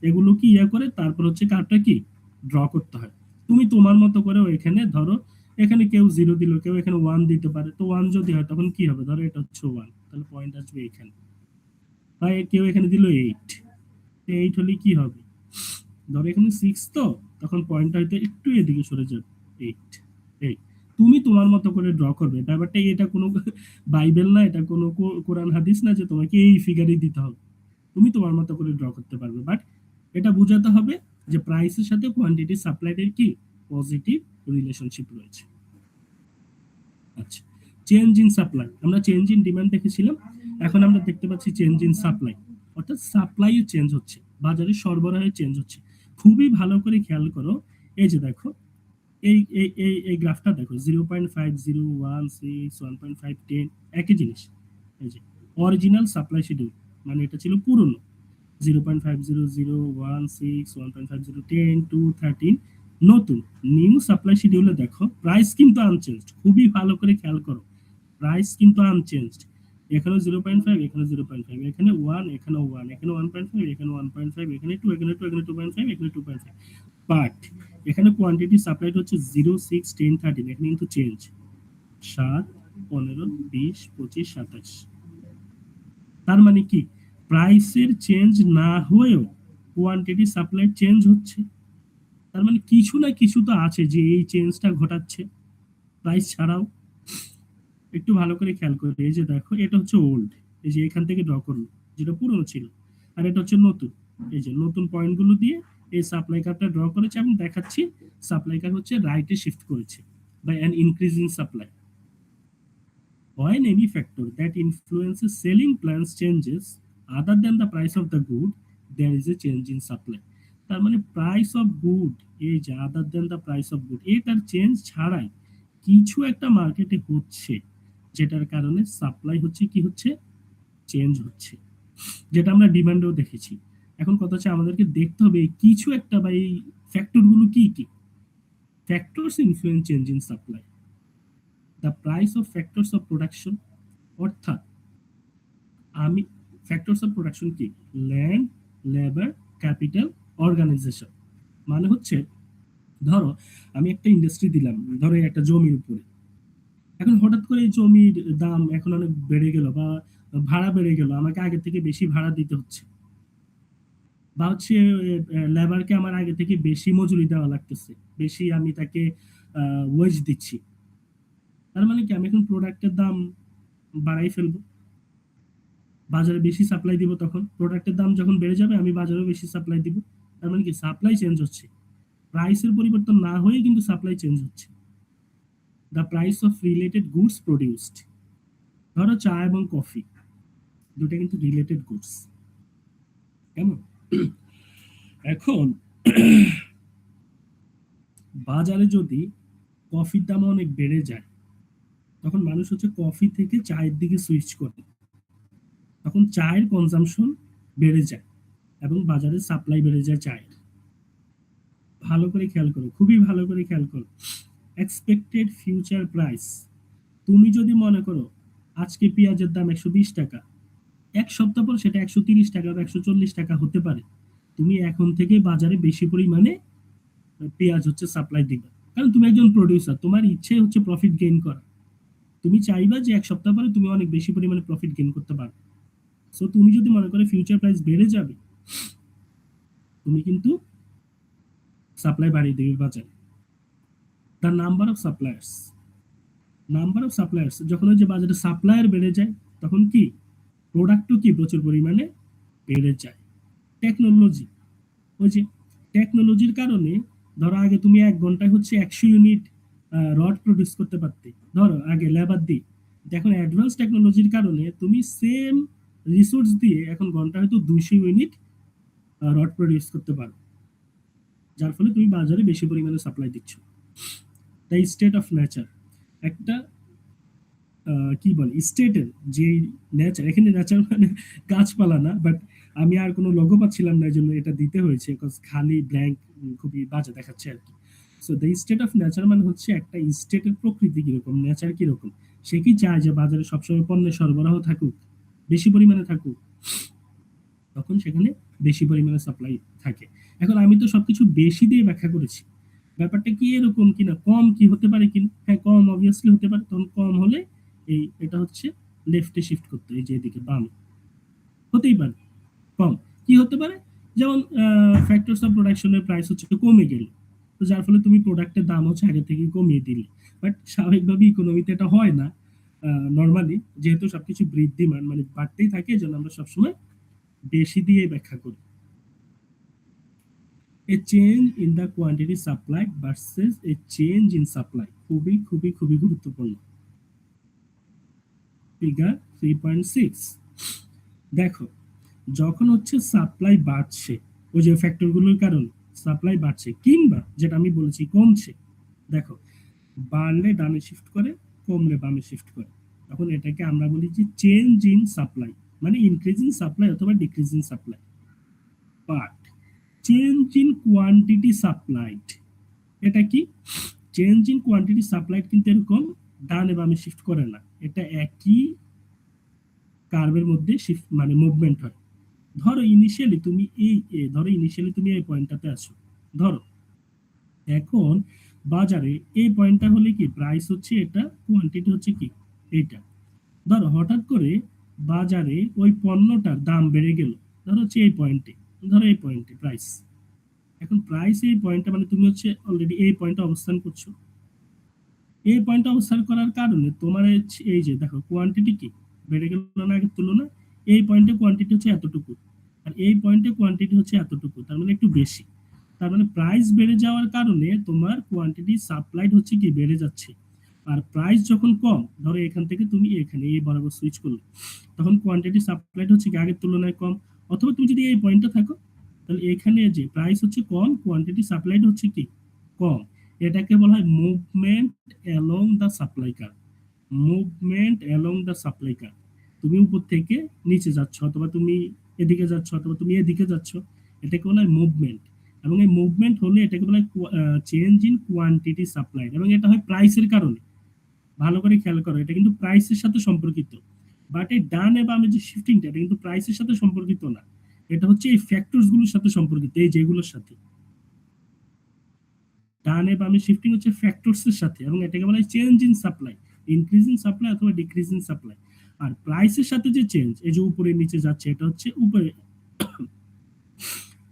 এগুলো কি করে তারপর হচ্ছে কার্ভটা কি ড্র করতে হয়। তুমি তোমার মতো করে এখানে ধরো, এখানে কেউ 0 দিল, কেউ এখানে 1 দিতে পারে। তো 1 যদি হয় তখন কি হবে, ধরো এটা হচ্ছে 1, তাহলে পয়েন্ট আসবে এখানে। বা কেউ এখানে দিল 8, 8 হলে কি হবে, ধরো এখানে 6, তো তখন পয়েন্টটা হয়তো একটু এদিকে সরে যাবে 8। এই তুমি তোমার মতো করে ড্র করবে ব্যাপারটা, এটা কোনো বাইবেল না, এটা কোনো কোরআন হাদিস না যে তোমাকে এই ফিগারই দিতে হবে। তুমি তোমার মতো করে ড্র করতে পারবে, বাট এটা বোঝাতে হবে যে প্রাইসের সাথে কোয়ান্টিটি সাপ্লাইয়ের কি পজিটিভ রিলেশনশিপ রয়েছে। আচ্ছা, চেঞ্জ ইন সাপ্লাই, আমরা চেঞ্জ ইন ডিমান্ড দেখেছিলাম, এখন আমরা দেখতে পাচ্ছি চেঞ্জ ইন সাপ্লাই, অর্থাৎ সাপ্লাইও চেঞ্জ হচ্ছে, বাজারে সরবরাহে চেঞ্জ হচ্ছে। খুবই ভালো করে খেয়াল করো, এই যে দেখো এই এই এই এই গ্রাফটা দেখো, 0.50, 1, 6, 1.5, 10 একই জিনিস। এই যে অরিজিনাল সাপ্লাই শিডিউল, মানে এটা ছিল পুরনো, 0.50, 1, 6, 1.50, 10, 2, 13, নতুন নিউ সাপ্লাই শিডিউলে দেখো প্রাইস কিন্তু আনচেঞ্জড। খুবই ভালো করে খেয়াল করো, প্রাইস কিন্তু আনচেঞ্জড। এখানে 0.5, এখানে 0.5, এখানে 1, এখানে 1, এখানে 1.5, এখানে 1.5, এখানে 2, এখানে 2, এখানে 2.5, এখানে 2.5। বাট এখানে কোয়ান্টিটি সাপ্লাইড হচ্ছে 0, 6, 10, 13, এখানে কিন্তু চেঞ্জ 7, 15, 20, 25, 27। তার মানে কি, প্রাইসের চেঞ্জ না হয়েও কোয়ান্টিটি সাপ্লাই চেঞ্জ হচ্ছে। তার মানে কিছু না কিছু তো আছে যে এই চেঞ্জটা ঘটাচ্ছে প্রাইস ছাড়াও। একটু ভালো করে খেয়াল করে, এই যে দেখো এটা হচ্ছে ওল্ড, এই যে এখান থেকে ড্র করলো যেটা পুরনো ছিল, আর এটা হচ্ছে নতুন। এই যে নতুন পয়েন্টগুলো দিয়ে এই সাপ্লাই কার্ভটা ড্র করেছে এবং দেখাচ্ছি সাপ্লাই কার্ভ হচ্ছে রাইটে শিফট করেছে by an increasing supply. When any factor that influences selling plans changes other than the price of the good, there is a change in supply. তার মানে প্রাইস অফ গুড, এই যে আদার দেন দ্য প্রাইস অফ গুড, এটার চেঞ্জ ছাড়াই কিছু একটা মার্কেটে হচ্ছে, যেটার কারণে সাপ্লাই হচ্ছে কি হচ্ছে চেঞ্জ হচ্ছে, যেটা আমরা ডিমান্ডেও দেখেছি। এখন কথা হচ্ছে আমাদেরকে দেখতে হবে এই কিছু একটা বা এই ফ্যাক্টরগুলো কি কি। Factors influence change in supply, the price of factors of production, অর্থাৎ আমি ফ্যাক্টরস অফ প্রোডাকশন কি, ল্যান্ড, লেবার, ক্যাপিটাল, অর্গানাইজেশন। মানে হচ্ছে ধরো আমি একটা ইন্ডাস্ট্রি দিলাম, ধরো একটা জমির উপরে, এখন হঠাৎ করে এই জমির দাম এখন অনেক বেড়ে গেল বা ভাড়া বেড়ে গেল, আমাকে আগে থেকে বেশি ভাড়া দিতে হচ্ছে, বা হচ্ছে লেবারকে আমার আগে থেকে বেশি মজুরি দেওয়া লাগতেছে, বেশি আমি তাকে ওয়েজ দিচ্ছি। তার মানে কি আমি এখন প্রোডাক্টের দাম বাড়াই ফেলবো, বাজারে বেশি সাপ্লাই দিব, তখন প্রোডাক্টের দাম যখন বেড়ে যাবে আমি বাজারেও বেশি সাপ্লাই দিব। তার মানে কি সাপ্লাই চেঞ্জ হচ্ছে, প্রাইসের পরিবর্তন না হয়ে কিন্তু সাপ্লাই চেঞ্জ হচ্ছে। The price of related goods produced, ধরো চা এবং কফি দুটো কিন্তু রিলেটেড গুডস, কেমন? এখন বাজারে যদি কফির দাম অনেক বেড়ে যায়, তখন মানুষ হচ্ছে কফি থেকে চায়ের দিকে সুইচ করে, তখন চায়ের কনজাম্পশন বেড়ে যায় এবং বাজারে সাপ্লাই বেড়ে যায় চায়ের। ভালো করে খেয়াল করো, খুবই ভালো করে খেয়াল করো। এক্সপেক্টেড ফিউচার প্রাইস, তুমি যদি মনে করো আজকে পেঁয়াজের দাম 120 টাকা, এক সপ্তাহ পর সেটা 130 টাকা বা 140 টাকা হতে পারে, তুমি এখন থেকে বাজারে বেশি পরিমাণে পেঁয়াজ হচ্ছে সাপ্লাই দিবে, কারণ তুমি একজন প্রডিউসার, তোমার ইচ্ছে হচ্ছে প্রফিট গেইন করা। তুমি চাইবা যে এক সপ্তাহ পরে তুমি অনেক বেশি পরিমাণে প্রফিট গেইন করতে পারবে। সো তুমি যদি মনে করো ফিউচার প্রাইস বেড়ে যাবে, তুমি কিন্তু সাপ্লাই বাড়িয়ে দেবে বাজারে। The number of suppliers, number of suppliers, যখন ওই যে বাজারে সাপ্লায়ার বেড়ে যায় তখন কি প্রোডাক্টও কি প্রচুর পরিমাণে বেড়ে যায়। টেকনোলজি, ওই যে টেকনোলজির কারণে ধরো আগে তুমি 1 ঘন্টায় হচ্ছে 100 ইউনিট রড প্রডিউস করতে পারতে, ধরো আগে লেবার দিয়ে, এখন অ্যাডভান্স টেকনোলজির কারণে তুমি সেম রিসোর্স দিয়ে এখন ঘন্টা হয়তো 200 ইউনিট রড প্রডিউস করতে পারো, যার ফলে তুমি বাজারে বেশি পরিমাণে সাপ্লাই দিচ্ছ। দ্য স্টেট অফ নেচার, একটা কি বলে স্টেটের যে নেচার, এখানে নেচার মানে গাছপালা না, বাট আমি আর কোনো লোগো পাচ্ছিলাম না, এই জন্য এটা দিতে হয়েছে, বিকজ খালি ব্ল্যাঙ্ক খুবই বাজে দেখাচ্ছে আর কি। So the state of nature মানে হচ্ছে একটা স্টেটের প্রকৃতি কিরকম, নেচার কিরকম, সে কি চায় যে বাজারে সবসময় পণ্যের সরবরাহ থাকুক, বেশি পরিমাণে থাকুক, তখন সেখানে বেশি পরিমাণে সাপ্লাই থাকে। এখন আমি তো সবকিছু বেশি দিয়ে ব্যাখ্যা করেছি, ব্যাপারটা কি এরকম কিনা, কম কি হতে পারে কিনা, হ্যাঁ কম অবভিয়াসলি হতে পারে, তখন কম হলে এটা হচ্ছে লেফটে শিফট করতে, এই যে এদিকে বামে হতেই পারে। কম কি হতে পারে, যেমন ফ্যাক্টরস অফ প্রোডাকশনের প্রাইস হচ্ছে কমে গেল, তো যার ফলে তুমি প্রোডাক্টের দাম হচ্ছে আগে থেকে কমিয়ে দিলে, বাট স্বাভাবিকভাবে ইকোনমিতে এটা হয় না। নর্মালি যেহেতু সবকিছু বৃদ্ধিমান মানে বাড়তেই থাকে, এই জন্য আমরা সবসময় বেশি দিয়ে ব্যাখ্যা করি। a change in the quantity supplied versus a change in supply, খুবই খুবই খুবই গুরুত্বপূর্ণ। ফিগার 3.6 দেখো, যখন হচ্ছে সাপ্লাই বাড়ছে, ওই যে ফ্যাক্টরগুলোর কারণে সাপ্লাই বাড়ছে, কিংবা যেটা আমি বলেছি কমছে, দেখো বাড়লে ডানে শিফট করে, কমলে বামে শিফট করে, তখন এটাকে আমরা বলি যে চেঞ্জ ইন সাপ্লাই, মানে ইনক্রিজ ইন সাপ্লাই অথবা decrease in supply. But change in quantity supplied, এটা কি, চেঞ্জ ইন কোয়ান্টিটি সাপ্লাইড কিন্তু এরকম ডানে বামে শিফট করে না, এটা একই কার্ভের মধ্যে শিফট মানে মুভমেন্ট হয়। ধরো ইনিশিয়ালি তুমি এই পয়েন্টটাতে আছো, ধরো এখন বাজারে এই পয়েন্টটা হলে কি প্রাইস হচ্ছে এটা, কোয়ান্টিটি হচ্ছে কি এইটা, ধরো হঠাৎ করে বাজারে ওই পণ্যটার দাম বেড়ে গেল, ধরো হচ্ছে এই পয়েন্টে, ধরো এই পয়েন্টে প্রাইস, এখন প্রাইস এই পয়েন্টটা মানে তুমি হচ্ছে অলরেডি এই পয়েন্টে অবস্থান করছো, এই পয়েন্টে অবস্থান করার কারণে তোমার এই যে দেখো কোয়ান্টিটি কি বেড়ে গেল না আগের তুলনায়, এই পয়েন্টে কোয়ান্টিটি হচ্ছে এতটুকু, আর এই পয়েন্টে কোয়ান্টিটি হচ্ছে এতটুকু, তার মানে একটু বেশি, তার মানে প্রাইস বেড়ে যাওয়ার কারণে তোমার কোয়ান্টিটি সাপ্লাইড হচ্ছে কি বেড়ে যাচ্ছে। আর প্রাইস যখন কম, ধরো এখান থেকে তুমি এখানে এই বরাবর সুইচ করলে, তখন কোয়ান্টিটি সাপ্লাইড হচ্ছে কি আগের তুলনায় কম, অথবা তুমি যদি এই পয়েন্টে থাকো, তাহলে এখানে যে প্রাইস হচ্ছে কম, কোয়ান্টিটি সাপ্লাইড হচ্ছে কি কম, এটাকে বলা হয় movement along the supply curve. Movement along the supply curve, তুমি উপর থেকে নিচে যাচ্ছ, অথবা তুমি এদিকে যাচ্ছ, অথবা তুমি এদিকে যাচ্ছ, এটাকে বলা হয় মুভমেন্ট। এবং এই মুভমেন্ট হলে এটাকে বলা হয় চেঞ্জ ইন কোয়ান্টিটি সাপ্লাইড, এবং এটা হয় প্রাইসের কারণে। ভালো করে খেয়াল করো, এটা কিন্তু প্রাইসের সাথে সম্পর্কিত, বাট এই ডানে বামে যে শিফটিংটা, এটা কিন্তু প্রাইসের সাথে সম্পর্কিত না, এটা হচ্ছে এই ফ্যাক্টরস গুলোর সাথে সম্পর্কিত, এই যেগুলোর সাথে ডানে বামে শিফটিং হচ্ছে ফ্যাক্টরস এর সাথে, এবং এটাকে বলা হয় change in supply, increase in supply অথবা ডিক্রিজ ইন সাপ্লাই। আর প্রাইসের সাথে যে চেঞ্জ, এই যে উপরে নিচে যাচ্ছে, এটা হচ্ছে উপরে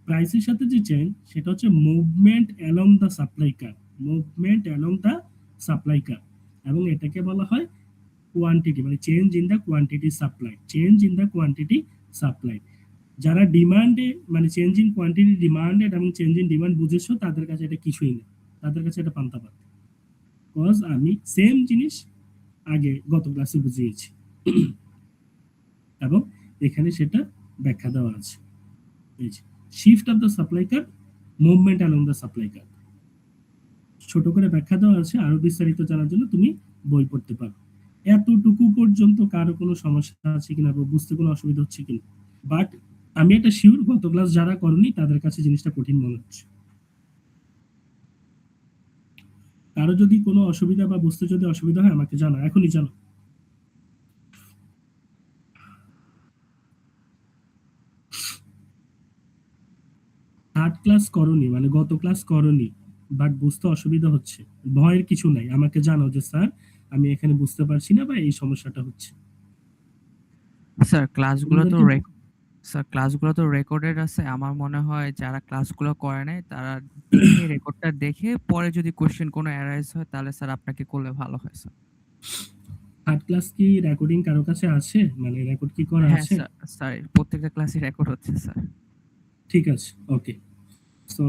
প্রাইসের সাথে যে চেঞ্জ, সেটা হচ্ছে movement along the supply curve, movement along the supply curve. এবং এটাকে বলা হয় কোয়ান্টিটি, মানে change in the quantity supply, change in the quantity supply. যারা ডিমান্ডে মানে চেঞ্জ ইন কোয়ান্টিটি ডিমান্ডেড এবং চেঞ্জ ইন ডিমান্ড বুঝেছো, তাদের কাছে এটা কিছুই না, তাদের কাছে এটা পান্তা ভাত, কজ আমি সেম জিনিস আগে গত ক্লাসে বুঝিয়েছি এবং এখানে সেটা ব্যাখ্যা দেওয়া আছে। Shift of the supply curve, movement along the supply curve, ছোট করে ব্যাখ্যা দেওয়া আছে, আরো বিস্তারিত জানার জন্য তুমি বই পড়তে পারো। এতটুকু পর্যন্ত কারো কোনো সমস্যা আছে কিনা বা বুঝতে কোনো অসুবিধা হচ্ছে কিনা, বাট আমি এটা শিওর গত ক্লাস যারা করনি তাদের কাছে জিনিসটা কঠিন মনে হচ্ছে। কারো যদি কোনো অসুবিধা বা বুঝতে যদি অসুবিধা হয় আমাকে জানা, এখনই জানো। থার্ড ক্লাস করনি মানে গত ক্লাস করনি, বাট বুঝতে অসুবিধা হচ্ছে, ভয়ের কিছু নাই, আমাকে জানাও যে স্যার আমি এখানে বুঝতে পারছি না বা এই সমস্যাটা হচ্ছে। স্যার ক্লাসগুলো তো তোমাদেরকে স্যার ক্লাসগুলো তো রেকর্ডেড আছে, আমার মনে হয় যারা ক্লাসগুলো করে নাই তারা দেখে রেকর্ডটা দেখে পরে যদি কোশ্চেন কোনো অ্যারাইজ হয় তাহলে স্যার আপনাকে করলে ভালো হয় স্যার। থার্ড ক্লাস কি রেকর্ডিং কারো কাছে আছে, মানে রেকর্ড কি করা হ্যাঁ আছে? স্যার, স্যার প্রত্যেকটা ক্লাসে রেকর্ড হচ্ছে স্যার। ঠিক আছে, ওকে। সো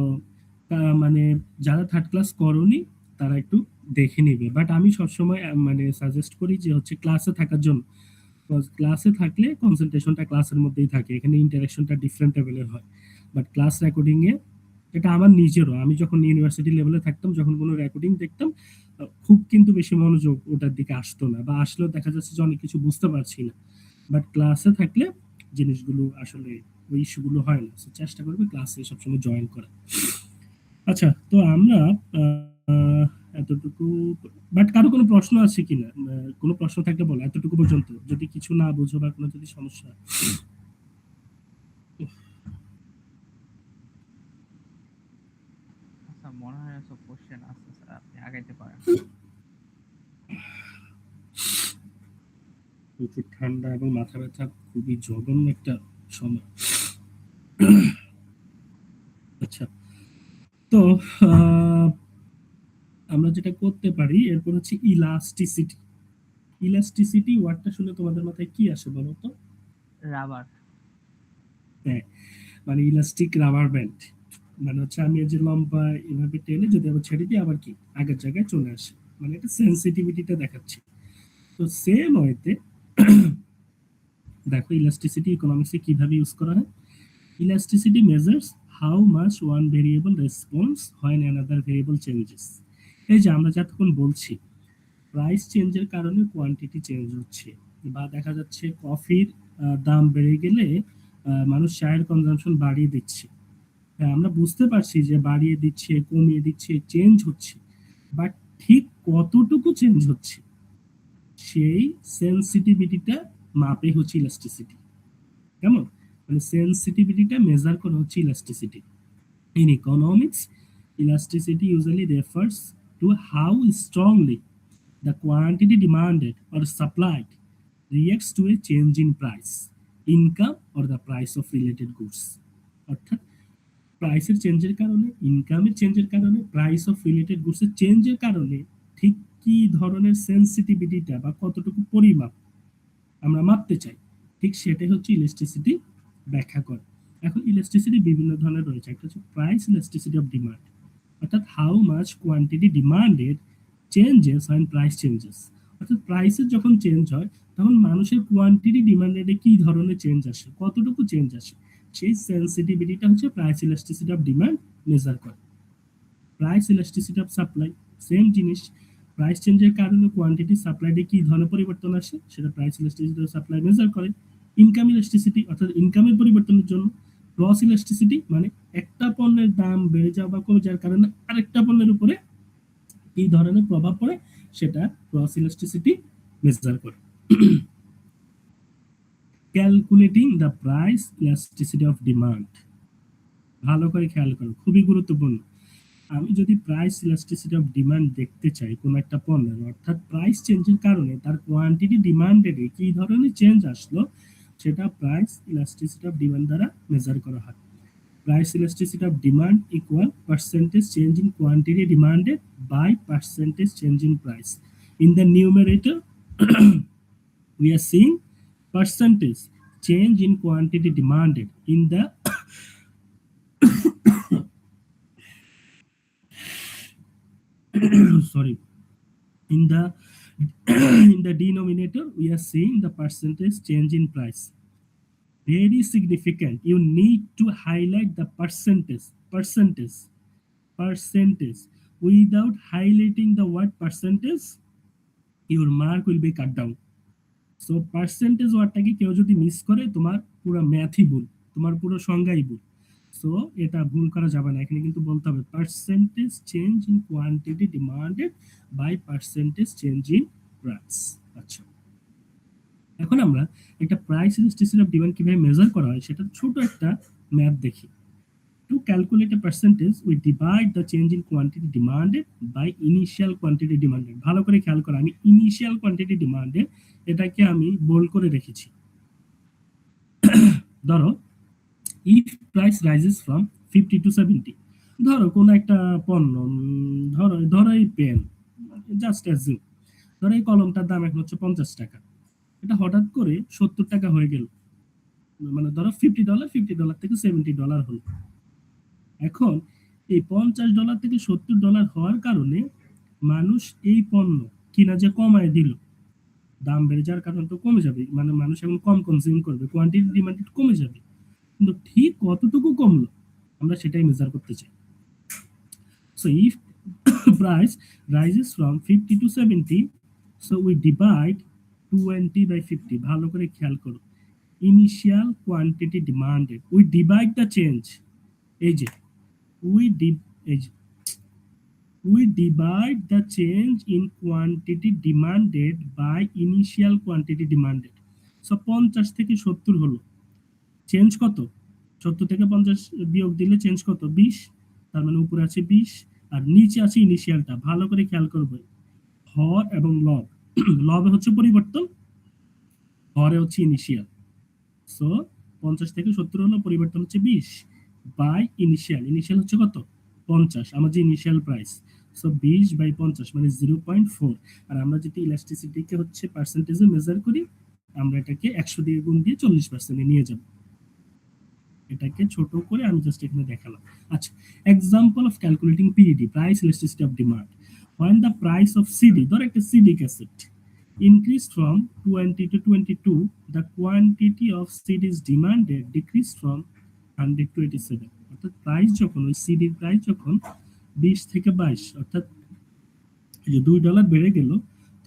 মানে যারা থার্ড ক্লাস করনি তারা একটু দেখে নিবে। বাট আমি সবসময় মানে সাজেস্ট করি যে হচ্ছে ক্লাসে থাকার জন্য। ক্লাসে থাকলে কনসেন্ট্রেশনটা ক্লাসের মধ্যেই থাকে, এখানে ইন্টারাকশনটা ডিফারেন্ট লেভেলের হয়। বাট ক্লাস রেকর্ডিং এ এটা আমার নিজেরও, আমি যখন ইউনিভার্সিটি লেভেলে থাকতাম, যখন কোনো রেকর্ডিং দেখতাম, খুব কিন্তু বেশি মনোযোগ ওটার দিকে আসতো না, বা আসলেও দেখা যাচ্ছে যে অনেক কিছু বুঝতে পারছি না। বাট ক্লাসে থাকলে জিনিসগুলো আসলে ওই ইস্যুগুলো হয় না। So চেষ্টা করবে ক্লাসে সবসময় জয়েন করা। আচ্ছা, তো আমরা আহ, এতটুকু। বাট কারো কোনো প্রশ্ন আছে কিনা? কোনো প্রশ্ন থাকলে বলো, এতটুকু পর্যন্ত। যদি কিছু না বুঝো বা কোনো যদি সমস্যা। আচ্ছা, মনে হয় সব কোশ্চেন আছে স্যার, আপনি আগাইতে পারেন। প্রচুর ঠান্ডা এবং মাথা ব্যথা, খুবই জঘন্য একটা সময়। আচ্ছা, তো আহ, আমরা যেটা করতে পারি এরপর হচ্ছে ইলাস্টিসিটি। ইলাস্টিসিটি ওয়ার্ডটা শুনে তোমাদের মাথায় কি আসে বলো তো? রাবার। হ্যাঁ, মানে ইলাস্টিক রাবার ব্যান্ড। মানে হচ্ছে আমি এই যে লম্বা এভাবে টেনে যদি আবার ছেড়ে দিই, আবার কি আগের জায়গায় চলে আসে, মানে এটা সেন্সিটিভিটিটা দেখাচ্ছে। তো সেম ওয়েতে দেখো ইলাস্টিসিটি ইকোনমিক্সে কিভাবে ইউজ করা হয়। Elasticity measures how much one variable response when another variable changes. এই যে আমরা যতক্ষণ বলছি প্রাইস চেঞ্জের কারণে কোয়ান্টিটি চেঞ্জ হচ্ছে, বা দেখা যাচ্ছে কফির দাম বেড়ে গেলে মানুষ চায়ের কনজাম্পশন বাড়িয়ে দিচ্ছে। হ্যাঁ, আমরা বুঝতে পারছি যে বাড়িয়ে দিচ্ছে, কমিয়ে দিচ্ছে, চেঞ্জ হচ্ছে, বাট ঠিক কতটুকু চেঞ্জ হচ্ছে সেই সেন্সিটিভিটিটা মাপে হচ্ছে ইলাস্টিসিটি। কেমন? মানে সেন্সিটিভিটিটা মেজার করা হচ্ছে elasticity. In economics, elasticity usually refers to how strongly the quantity demanded or supplied reacts to a change in price, income, or the price of related goods. অর্থাৎ প্রাইসের চেঞ্জের কারণে, ইনকামের চেঞ্জের কারণে, প্রাইস অফ রিলেটেড গুডসের চেঞ্জের কারণে ঠিক কি ধরনের সেন্সিটিভিটিটা বা কতটুকু পরিমাপ আমরা মাপতে চাই, ঠিক সেটাই হচ্ছে ইলাস্টিসিটি ব্যাখ্যা করে। এখন ইলাস্টিসিটি বিভিন্ন ধরনের রয়েছে। একটা হচ্ছে প্রাইস ইলাস্টিসিটি অফ ডিমান্ড, অর্থাৎ how much quantity demanded changes when price changes. অর্থাৎ প্রাইসের যখন চেঞ্জ হয় তখন মানুষের কোয়ান্টিটি ডিমান্ডেডে কি ধরনের চেঞ্জ আসে, কতটুকু চেঞ্জ আসে, সেই সেন্সিটিভিটিটা হচ্ছে price elasticity of demand measure করে। Price elasticity of supply, same জিনিস। প্রাইস চেঞ্জের কারণে কোয়ান্টিটি সাপ্লাইতে কি ধরনের পরিবর্তন আসে সেটা price elasticity of supply measure করে। ইনকাম ইলাস্টিসিটি, অর্থাৎ ইনকামের পরিবর্তনের জন্য। ক্রস ইলাস্টিসিটি মানে একটা পণ্যের দাম বেড়ে যাওয়া বা কমে যাওয়ার কারণে আরেকটা পণ্যের উপরে কি ধরনের প্রভাব পড়ে সেটা ক্রস ইলাস্টিসিটি মেজার করে। Calculating the price elasticity of demand, ভালো করে খেয়াল করো, খুবই গুরুত্বপূর্ণ। আমি যদি প্রাইস ইলাস্টিসিটি অফ ডিমান্ড দেখতে চাই কোন একটা পণ্যের, অর্থাৎ প্রাইস চেঞ্জের কারণে তার কোয়ান্টিটি ডিমান্ডেড কি ধরনের চেঞ্জ আসলো, সেটা প্রাইস ইলাস্টিসিটি অফ ডিমান্ড দ্বারা মেজার করা হয়। Price elasticity of demand equal percentage change in quantity demanded by percentage change in price. In the numerator we are seeing percentage change in quantity demanded in the sorry, in the in the denominator we are seeing the percentage change in price. Very significant, you need to highlight the percentage. Without highlighting the word percentage, your mark will be cut down. So percentage ওয়ার্ডটাকে কেউ যদি মিস করে তোমার পুরো ম্যাথই ভুল, তোমার পুরো সংজ্ঞাই ভুল। সো এটা ভুল করা যাবে না, এখানে কিন্তু বলতে হবে percentage change in quantity demanded by percentage change in price. আচ্ছা, এখন আমরা একটা প্রাইস ইলাস্টিসিটি অফ ডিমান্ড কিভাবে মেজার করা হয় সেটা ছোট একটা ম্যাথ দেখি। To calculate a percentage, we divide the change in quantity demanded by initial quantity demanded. ভালো করে খেয়াল করো, আমি ইনিশিয়াল কোয়ান্টিটি ডিমান্ডেড এটাকে আমি বোল্ড করে রেখেছি। ধরো if price rises from 50 to 70, ধরো কোন একটা পণ্য, ধরো ধরো এই পেন, জাস্ট অ্যাজিউম, ধরো এই কলমটার দাম এখন হচ্ছে 50 টাকা, এটা হঠাৎ করে 70 টাকা হয়ে গেল, মানে ধরো $50 থেকে $70 হলো। এখন এই $50 থেকে $70 হওয়ার কারণে মানুষ এই পণ্য কিনা যে কমায় দিল, দাম বেড়ে যাওয়ার কারণে তো কমে যাবে, মানে মানুষ এখন কম কনজিউম করবে, কোয়ান্টিটি ডিমান্ড কমে যাবে, কিন্তু ঠিক কতটুকু কমলো আমরা সেটাই মেজার করতে চাই। So if price rises from 50 to 70, so we divide 20 by 50. ভালো করে খেয়াল করো, initial quantity demanded, we divide the change, এই যে এই যে we divide the change in quantity demanded by initial quantity demanded. So 50 থেকে 70 হলো, চেঞ্জ কত? 70 থেকে 50 বিয়োগ দিলে চেঞ্জ কত? 20, তার মানে উপরে আছে 20 আর নিচে আছে ইনিশিয়ালটা। ভালো করে খেয়াল করবে, হর এবং লব। লবে হচ্ছে পরিবর্তন, হরে হচ্ছে ইনিশিয়াল। সো 50 থেকে 70 হলো, পরিবর্তন হচ্ছে 20 বাই ইনিশিয়াল। ইনিশিয়াল হচ্ছে কত? 50, আমার যে ইনিশিয়াল প্রাইস। সো 20 বাই 50 মানে 0.4। আর আমরা যদি ইলাস্টিসিটিকে হচ্ছে পার্সেন্টেজে মেজার করি, আমরা এটাকে 100 দিয়ে গুণ দিয়ে 40% এ নিয়ে যাব। এটাকে ছোট করে আমি জাস্ট এখানে দেখালাম। আচ্ছা, example of calculating PED, price elasticity of demand. when the price of CD, ধর একটা CD cassette, increased from 20 to 22, the quantity of CDs demanded decreased from 100 to 87. অর্থাৎ প্রাইস যখন, ওই সিডির প্রাইস যখন 20 থেকে 22, অর্থাৎ এই যে $2 বেড়ে গেল,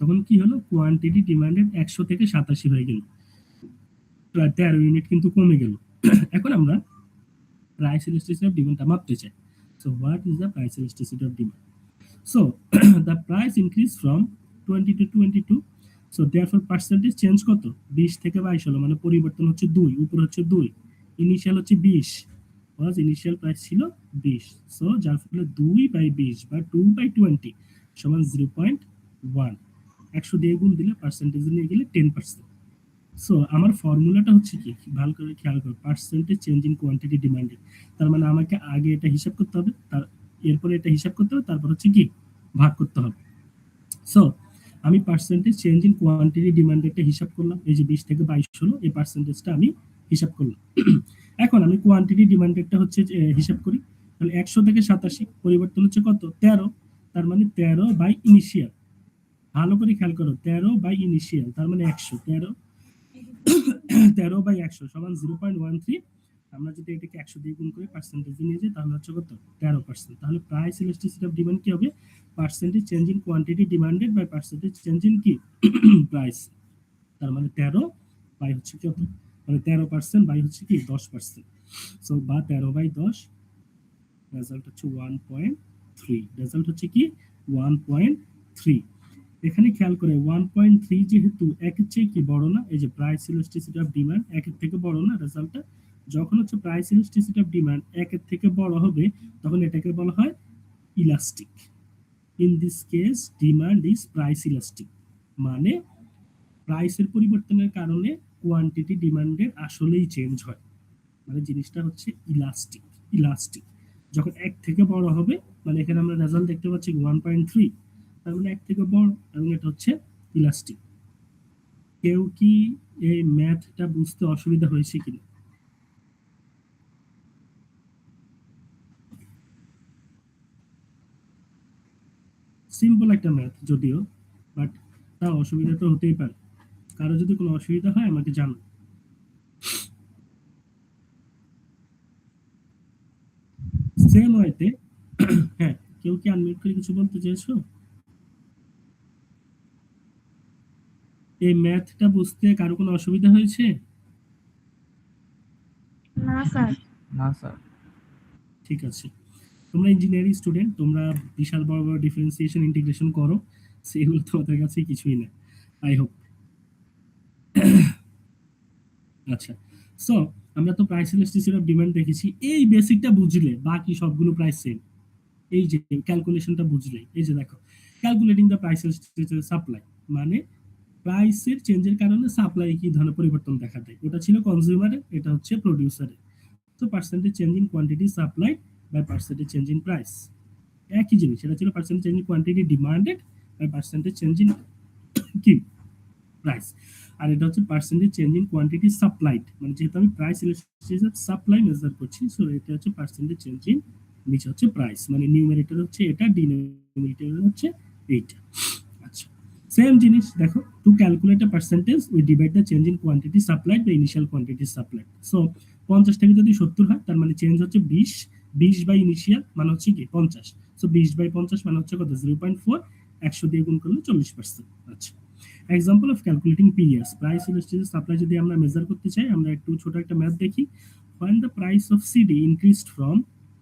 তখন কি হলো? কোয়ান্টিটি ডিমান্ডেড 100 থেকে 87 হয়ে গেল, প্রায় 13 ইউনিট কিন্তু কমে গেল। এখন আমরা প্রাইস ইলাস্টিসিটি অফ ডিমান্ডটা মাপতে চাই। So what is the price elasticity of demand? So the price increased from 20 to 22, so therefore percentage change কত? 20 থেকে 22 হলো, মানে পরিবর্তন হচ্ছে 2, উপরে হচ্ছে 2, ইনিশিয়াল হচ্ছে 20, ওয়াজ ইনিশিয়াল প্রাইস ছিল 20। সো যার ফলে 2 বাই 20 বা 2 বাই 20 সমান 0.1। 100 দিয়ে গুণ দিলে পার্সেন্টেজ নিয়ে গেলে 10%। সো আমার ফর্মুলাটা হচ্ছে কি, ভালো করে খেয়াল করো, percentage change in quantity demanded. তার মানে আমাকে আগে এটা হিসাব করতে হবে, এরপরে এটা হিসাব করতে হবে, তারপর হচ্ছে কি ভাগ করতে হবে। সো আমি পার্সেন্টেজ চেঞ্জ ইন কোয়ান্টিটি ডিমান্ডেডটা হিসাব করলাম, এই যে 20 থেকে 22 হলো, এই পার্সেন্টেজটা আমি হিসাব করলাম। এখন আমি কোয়ান্টিটি ডিমান্ডেডটা হচ্ছে হিসাব করি, তাহলে 100 থেকে 87 পরিবর্তন হচ্ছে কত? 13, তার মানে 13 বাই ইনিশিয়াল। ভালো করে খেয়াল করো, 13 বাই ইনিশিয়াল তার মানে 100, 13 বাই 100 সমান 0.13। আমরা যদি এটাকে 100 দিয়ে গুণ করে পার্সেন্টেজে নিয়ে যাই, তাহলে হচ্ছে কত? 13%। তাহলে প্রাইস ইলাস্টিসিটি অফ ডিমান্ড কি হবে? Percentage change in quantity demanded by percentage change in কি প্রাইস। তার মানে 13 বাই হচ্ছে কত? মানে 13% বাই হচ্ছে কি 10%। সো বা 13 বাই 10, রেজাল্ট হচ্ছে 1.3। রেজাল্ট হচ্ছে কি 1.3। এখানে খেয়াল করে 1.3 যেহেতু একের চেয়ে কি বড় না, এই যে প্রাইস ইলাস্টিসিটি অফ ডিমান্ড একের থেকে বড় না, রেজাল্টটা যখন হচ্ছে প্রাইস ইলাস্টিসিটি অফ ডিমান্ড একের থেকে বড় হবে, তখন এটাকে বলা হয় elastic. In this case demand is price elastic, মানে প্রাইসের পরিবর্তনের কারণে কোয়ান্টিটি ডিমান্ডের আসলেই চেঞ্জ হয়, মানে জিনিসটা হচ্ছে ইলাস্টিক। ইলাস্টিক যখন এক থেকে বড় হবে, মানে এখানে আমরা রেজাল্ট দেখতে পাচ্ছি 1.3, তার মানে এক থেকে বড়, এবং এটা হচ্ছে ইলাস্টিক। কেউ কি এই ম্যাথটা বুঝতে অসুবিধা হয়েছে কিনা? সিম্পল একটা ম্যাথ যদিও, বাট তার অসুবিধা তো হতেই পারে। কারো যদি কোনো অসুবিধা হয় আমাকে জানো। সেম ওয়েতে হ্যাঁ, কেউ কি আনমিউট করে কিছু বলতে চেয়েছো? এই ম্যাথটা বুঝতে কারো কোনো অসুবিধা হয়েছে? না স্যার। না স্যার। ঠিক আছে, তোমরা ইঞ্জিনিয়ারিং স্টুডেন্ট, তোমরা বিশাল বড় বড় ডিফারেন্সিয়েশন ইন্টিগ্রেশন করো, সেগুলো তোমাদের কাছে কিছুই না, আই হোপ। আচ্ছা, সো আমরা তো প্রাইস ইলাস্টিসিটি অফ ডিমান্ড দেখেছি, এই বেসিকটা বুঝলে বাকি সবগুলো প্রাইস সেম। এই যে ক্যালকুলেশনটা বুঝলে, এই যে দেখো, calculating the price elasticity supply, মানে প্রাইসের চেঞ্জের কারণে সাপ্লাই কি ধরনের পরিবর্তন দেখা দেয়, ওটা ছিল কনজিউমারের, এটা হচ্ছে প্রোডিউসারের। তো percentage change in quantity supply by percentage change in price, একই জিনিস। সেটা ছিল percentage change in quantity demanded by percentage change in কি প্রাইস। আর এটা হচ্ছে percentage change in quantity supplied, মানে যেহেতু আমি price elasticity of supply measure করছি, সো এটা হচ্ছে পার্সেন্টেজ চেঞ্জ ইন, নিচে হচ্ছে প্রাইস, মানে নিউমারেটর হচ্ছে এটা, ডিনোমিনেটর হচ্ছে এইটা। আচ্ছা, সেম জিনিস দেখো, to calculate a percentage we divide the change in quantity supplied by initial quantity supplied. So 50 থেকে যদি 70 হয় তার মানে চেঞ্জ হচ্ছে 20, 20 বাই ইনিশিয়াল মানে হচ্ছে কি 50। সো 20 বাই 50 মানে হচ্ছে কত 0.4, 100 দিয়ে গুণ করলে 40%। আচ্ছা, example of calculating PS price elasticity supply যদি আমরা মেজার করতে চাই, আমরা একটু ছোট একটা ম্যাথ দেখি। when the price of CD increased from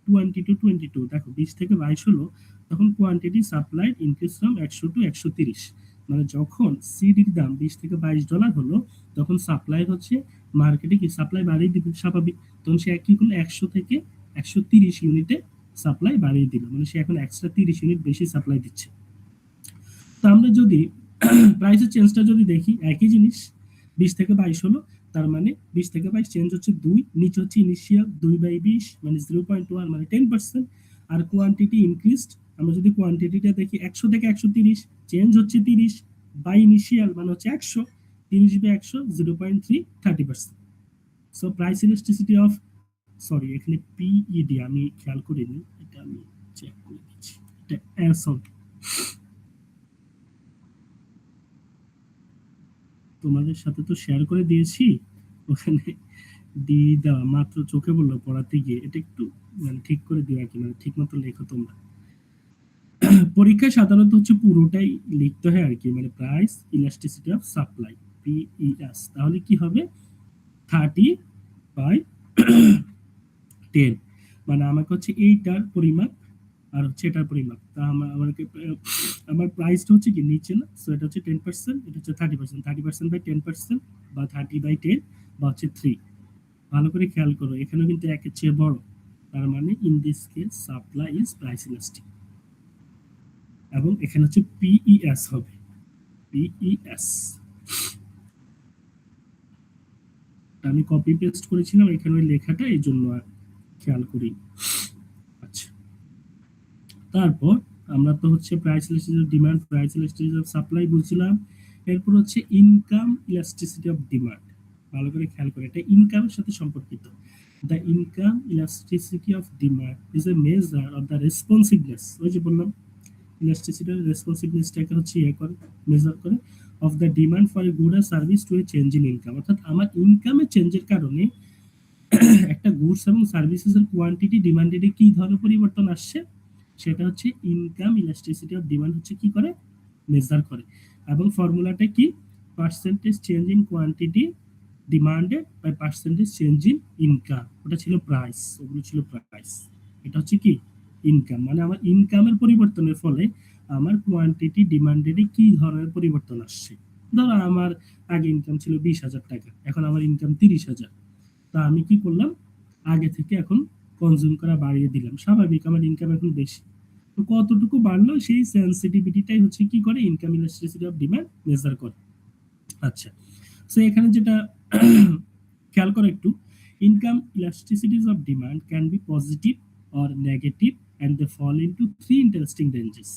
20 to 22, দেখো 20 থেকে 22 হলো, তখন quantity supplied increase from 100 to 130। মানে যখন সিডির দাম 20 থেকে $22 হলো, তখন সাপ্লাই হচ্ছে মার্কেটে কি সাপ্লাই বাড়িয়ে দিবে স্বাভাবিক। তখন সে কি করলো 100 থেকে 130 ইউনিটে সাপ্লাই বাড়িয়ে দিল, মানে সে এখন এক্সট্রা 30 ইউনিট বেশি সাপ্লাই দিচ্ছে। তো আমরা যদি প্রাইসের চেঞ্জটা যদি দেখি, একই জিনিস 20 থেকে 22 হলো, তার মানে 20 থেকে 22 চেঞ্জ হচ্ছে 2, নিচে হচ্ছে ইনিশিয়াল 2/20 মানে 0.1 মানে 10%। আর কোয়ান্টিটি ইনক্রিজড, আমরা যদি কোয়ান্টিটিটা দেখি 100 থেকে 130 চেঞ্জ হচ্ছে 30 বাই ইনিশিয়াল মানে হচ্ছে 100, 30 by 100 0.3 30%। So price elasticity of, sorry এখানে পিইডি আমি খেয়াল করিনি, এটা আমি চেক করে দিচ্ছি, এটা এস হবে। তোমাদের সাথে তো শেয়ার করে দিয়েছি, ওখানে দিয়ে দেওয়া মাত্র চোখে বললো পড়াতে গিয়ে, এটা একটু মানে ঠিক করে দিও আর কি, মানে ঠিক মতো লেখো তোমরা। পরীক্ষায় সাধারণত হচ্ছে পুরোটাই লিখতে হয় আর কি, মানে প্রাইস ইলাস্টিসিটি অফ সাপ্লাই পিইএস, তাহলে কি হবে 30/10, মানে আমাকে হচ্ছে এইটার পরিমাপ আর হচ্ছে এটার পরিমাপ। তা আমাকে আমার প্রাইসটা হচ্ছে কি নিচে না, সো এটা হচ্ছে 10%, এটা হচ্ছে 30%, 30% বাই 10% বা 30/10 বা হচ্ছে 3। ভালো করে খেয়াল করো, এখানে কিন্তু একের চেয়ে বড়, তার মানে in this case supply is price elastic, এবং এখানে হচ্ছে পিইএস হবে, পিইএস। আমি কপি পেস্ট করেছিলাম এখানে ওই লেখাটা, এই জন্য খেয়াল করি। আচ্ছা, তারপর আমরা তো হচ্ছে price elasticity of demand, price elasticity of supply বুঝছিলাম। এরপর হচ্ছে ইনকাম ইলাস্টিসিটি অফ ডিমান্ড। ভালো করে খেয়াল করে, এটা ইনকামের সাথে সম্পর্কিত। The income elasticity of demand is a measure of the responsiveness, ওই যে বললাম ইলাস্টিসিটি রেসপন্সিভনেসটাকে হচ্ছে করে মেজার করে, of the demand for a good or service to a change in income. অর্থাৎ আমার ইনকামের চেঞ্জের কারণে একটা গুডস এবং সার্ভিসেস এর কোয়ান্টিটি ডিমান্ডের কি ধরনের পরিবর্তন আসছে, সেটা হচ্ছে ইনকাম ইলাস্টিসিটি অফ ডিমান্ড হচ্ছে কি করে মেজার করে। এবং ফর্মুলাটা কি, percentage change in quantity demanded by percentage change in income, ওটা ছিল প্রাইস, ওগুলো ছিল প্রাইস। এটা হচ্ছে কি ইনকাম, মানে আমার ইনকামের পরিবর্তনের ফলে আমার কোয়ান্টিটি ডিমান্ডেড কি ধরনের পরিবর্তন আসছে। ধরো আমার আগে ইনকাম ছিল 20,000 টাকা, এখন আমার ইনকাম 30,000। তা আমি কি করলাম, আগে থেকে এখন কনজিউম করা বাড়িয়ে দিলাম, স্বাভাবিক আমার ইনকাম এখন বেশি। তো কতটুকু বাড়লো সেই সেন্সিটিভিটিটাই হচ্ছে কি করে income elasticity of demand measure করে। আচ্ছা, সো এখানে যেটা খেয়াল করো একটু, income elasticities of demand can be positive or negative and they fall into 3 interesting ranges,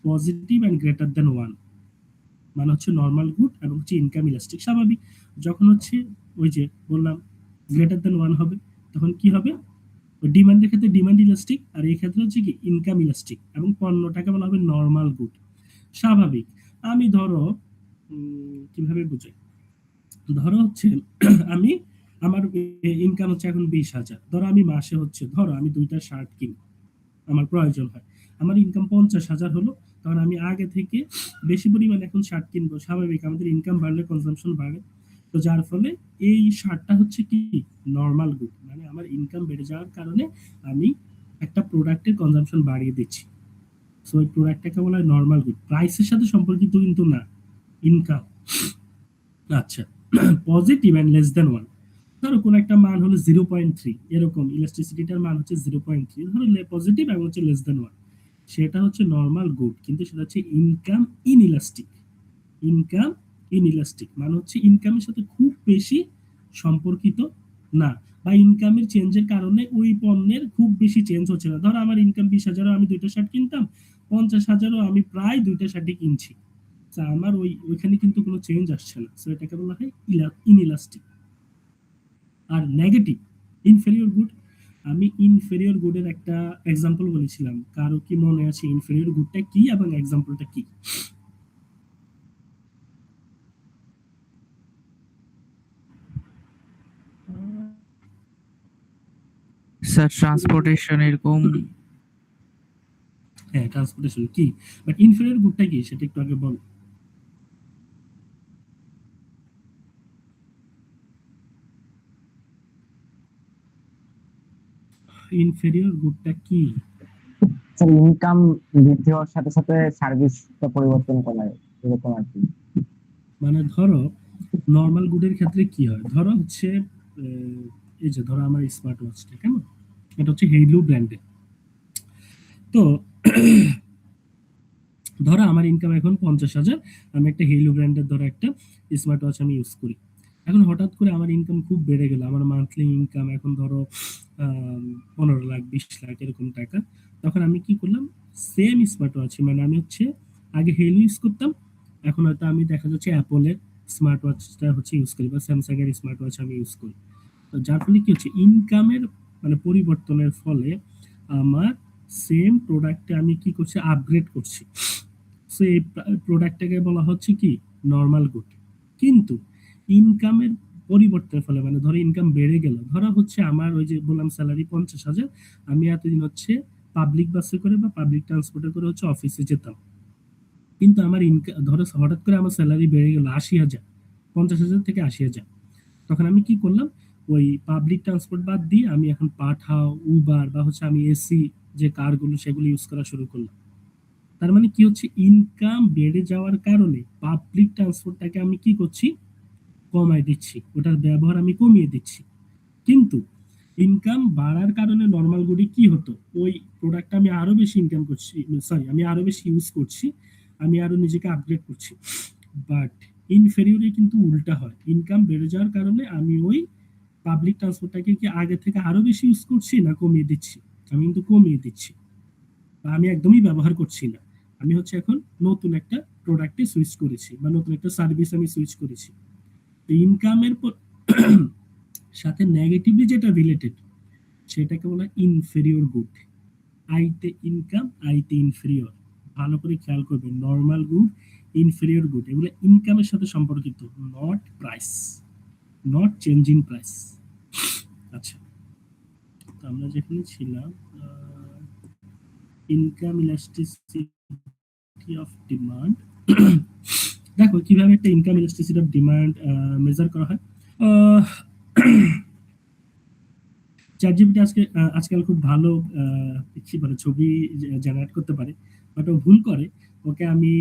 positive and greater than 1 মানে হচ্ছে নরমাল গুড এবং হচ্ছে ইনকাম ইলাস্টিক। স্বাভাবিক যখন হচ্ছে ওই যে বললাম গ্রেটার দ্যান 1 হবে, তখন কি হবে ডিমান্ডের ক্ষেত্রে ডিমান্ড ইলাস্টিক, আর এই ক্ষেত্রে হচ্ছে কি ইনকাম ইলাস্টিক, এবং পণ্যটাকে বলা হবে নরমাল গুড। স্বাভাবিক আমি ধরো কিভাবে বুঝাই, ধরো হচ্ছে আমি আমার ইনকাম হচ্ছে এখন 20,000, ধরো আমি মাসে হচ্ছে ধরো আমি 2টা শার্ট কিনি, আমার প্রয়োজন হয়, আমার ইনকাম 50,000 হলো, তখন আমি আগে থেকে বেশি পরিমাণে এখন শার্ট কিনবো। স্বাভাবিক আমাদের ইনকাম বাড়লে কনজাম্পশন বাড়ে, তো যার ফলে এই শার্টটা হচ্ছে কি নরমাল গুড, মানে আমার ইনকাম বেড়ে যাওয়ার কারণে আমি একটা প্রোডাক্টের কনজাম্পশন বাড়িয়ে দিচ্ছি। সো এই প্রোডাক্টটাকে বলা হয় নরমাল গুড, প্রাইসের সাথে সম্পর্কিত কিন্তু না, ইনকাম। আচ্ছা, পজিটিভ অ্যান্ড লেস দেন 1, ধরো কোন একটা মান হলো 0.3, এরকম ইলাস্টিসিটিটার মান হচ্ছে 0.3, ধরো পজিটিভ এবং হচ্ছে লেস দেন 1, সেটা হচ্ছে নরমাল গুড, কিন্তু সেটা হচ্ছে ইনকাম ইনইলাস্টিক। ইনকাম ইনইলাস্টিক মানে হচ্ছে ইনকামের সাথে খুব বেশি সম্পর্কিত না, বা ইনকামের চেঞ্জের কারণে ওই পণ্যের খুব বেশি চেঞ্জ হচ্ছে না। ধরো আমার ইনকাম 20,000, আমি 2টা শার্ট কিনতাম, 50,000 আমি প্রায় 2টা শার্টই কিনছি, আমার ওইখানে কিন্তু কোনো চেঞ্জ আসছে না, সো এটাকে বলা হয় ইনইলাস্টিক। আর নেগেটিভ ইনফেরিয়র গুড, আমি ইনফেরিয়র গুডের একটা এক্সাম্পল বলেছিলাম, কারো কি মনে আছে ইনফেরিয়র গুডটা কি এবং এক্সাম্পলটা কি? স্যার ট্রান্সপোর্টেশন এরকম। হ্যাঁ, ট্রান্সপোর্টেশন কি, বাট ইনফেরিয়র গুডটা কি সেটা একটু আগে বল। ইনফেরিয়র গুডটা কি? স্যার ইনকাম বৃদ্ধি হওয়ার সাথে সাথে সার্ভিসটা পরিবর্তন করা এরকম আর কি। মানে ধরো নর্মাল গুডের ক্ষেত্রে কি হয়, ধরো হচ্ছে এই যে ধরো আমার স্মার্ট ওয়াচটা কেমন, এটা হচ্ছে হেইলু ব্র্যান্ডের। তো ধরো আমার ইনকাম এখন 50,000, আমি একটা হেইলু ব্র্যান্ডের ধরো একটা স্মার্ট ওয়াচ আমি ইউজ করি। এখন হঠাৎ করে আমার ইনকাম খুব বেড়ে গেল, আমার মান্থলি ইনকাম এখন ধরো 15 লাখ 20 লাখ এরকম টাকা। তখন আমি কি করলাম, সেম স্মার্ট ওয়াচ, মানে আমি হচ্ছে আগে হেইলু ইউজ করতাম, এখন হয়তো আমি দেখা যাচ্ছে অ্যাপলের স্মার্ট ওয়াচটা হচ্ছে ইউজ করি বা স্যামসাং এর স্মার্ট ওয়াচ আমি ইউজ করি। তো যার ফলে কি হচ্ছে, ইনকামের মানে পরিবর্তনের ফলে আমার সেম প্রোডাক্টে আমি কি করছি, আপগ্রেড করছি। সো এই প্রোডাক্টটাকে বলা হচ্ছে কি নর্মাল গুড। কিন্তু ইনকামের পরিবর্তনের ফলে মানে ধরো ইনকাম বেড়ে গেল, ধরা হচ্ছে আমার ওই যে বললাম স্যালারি 50,000, আমি এতদিন হচ্ছে পাবলিক বাসে করে বা পাবলিক ট্রান্সপোর্টে করে হচ্ছে অফিসে যেতাম। কিন্তু আমার ইনকাম ধরো হঠাৎ করে আমার স্যালারি বেড়ে গেল 80,000, 50,000 থেকে 80,000। তখন আমি কি করলাম, ওই পাবলিক ট্রান্সপোর্ট বাদ দিয়ে আমি এখন পাঠাও, উবার বা হচ্ছে আমি এসি যে কারগুলো সেগুলো ইউজ করা শুরু করলাম। তার মানে কি হচ্ছে, ইনকাম বেড়ে যাওয়ার কারণে পাবলিক ট্রান্সপোর্টটাকে আমি কি করছি, কমায় দিচ্ছি, ওটার ব্যবহার আমি কমিয়ে দিচ্ছি। কিন্তু ইনকাম বাড়ার কারণে নর্মাল গুডে কি হতো, ওই প্রোডাক্টটা আমি আরো বেশি ইনকাম করছি, সরি আমি আরো বেশি ইউজ করছি, আমি আরো নিজেকে আপগ্রেড করছি। বাট ইনফেরিয়রে কিন্তু উল্টা হয়, ইনকাম বেড়ে যাওয়ার কারণে আমি ওই পাবলিক ট্রান্সপোর্টটাকে কি আগে থেকে আরো বেশি ইউজ করছি না কমিয়ে দিচ্ছি? আমি কিন্তু কমিয়ে দিচ্ছি, বা আমি একদমই ব্যবহার করছি না। আমি হচ্ছে এখন নতুন একটা প্রোডাক্টে সুইচ করেছি বা নতুন একটা সার্ভিস আমি সুইচ করেছি। ইনকামের সাথে নেগেটিভলি যেটা রিলেটেড সেটাকে বলা হয় ইনফেরিয়র গুড। আইতে ইনকাম, আইতে ইনফেরিয়র। ভালো করে খেয়াল করবেন, নর্মাল গুড, ইনফেরিয়র গুড, এগুলো ইনকামের সাথে সম্পর্কিত, not price, not changing price. আচ্ছা, তো আমরা যেখানে ছিলাম, ইনকাম ইলাস্টিসিটি অফ ডিমান্ড। দেখো কিভাবে একটা income elasticity of demand measure করা হয়। চ্যাটজিপিটি আজকাল খুব ভালো কি বলে ছবি জেনারেট করতে পারে, বাট ও ভুল করে। ওকে আমি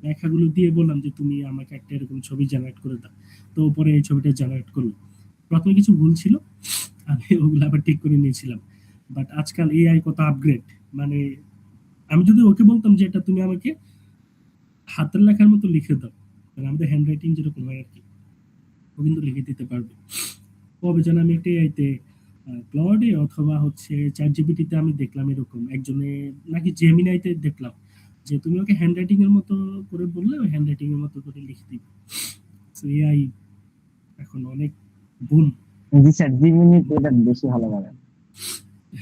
লেখাগুলো দিয়ে বললাম যে তুমি আমাকে একটা এরকম ছবি জেনারেট করে দাও, তো পরে এই ছবিটা জেনারেট করলো। প্রথমে কিছু ভুল ছিল, আমি ওগুলো আবার ঠিক করে নিয়েছিলাম। বাট আজকাল এআই কত আপগ্রেড, মানে আমি যদি ওকে বলতাম যে এটা তুমি আমাকে হাতের লেখার মতো লিখে দাও, মানে আমাদের হ্যান্ড রাইটিং যেরকম হয় আর কি, ও কিন্তু লিখে দিতে পারবে। কবে যেন আমি একটা এআইতে ক্লাউডে অথবা হচ্ছে চ্যাটজিপিটিতে আমি দেখলাম এরকম একজনে, নাকি জেমিনাইতে দেখলাম যে তুমি ওকে হ্যান্ড রাইটিং এর মতো করে বললে ওই হ্যান্ড রাইটিং এর মতো করে লিখে দিবে। সো এআই এখন অনেক বুম। জি স্যার, জিমিনি এটা বেশি ভালো লাগে।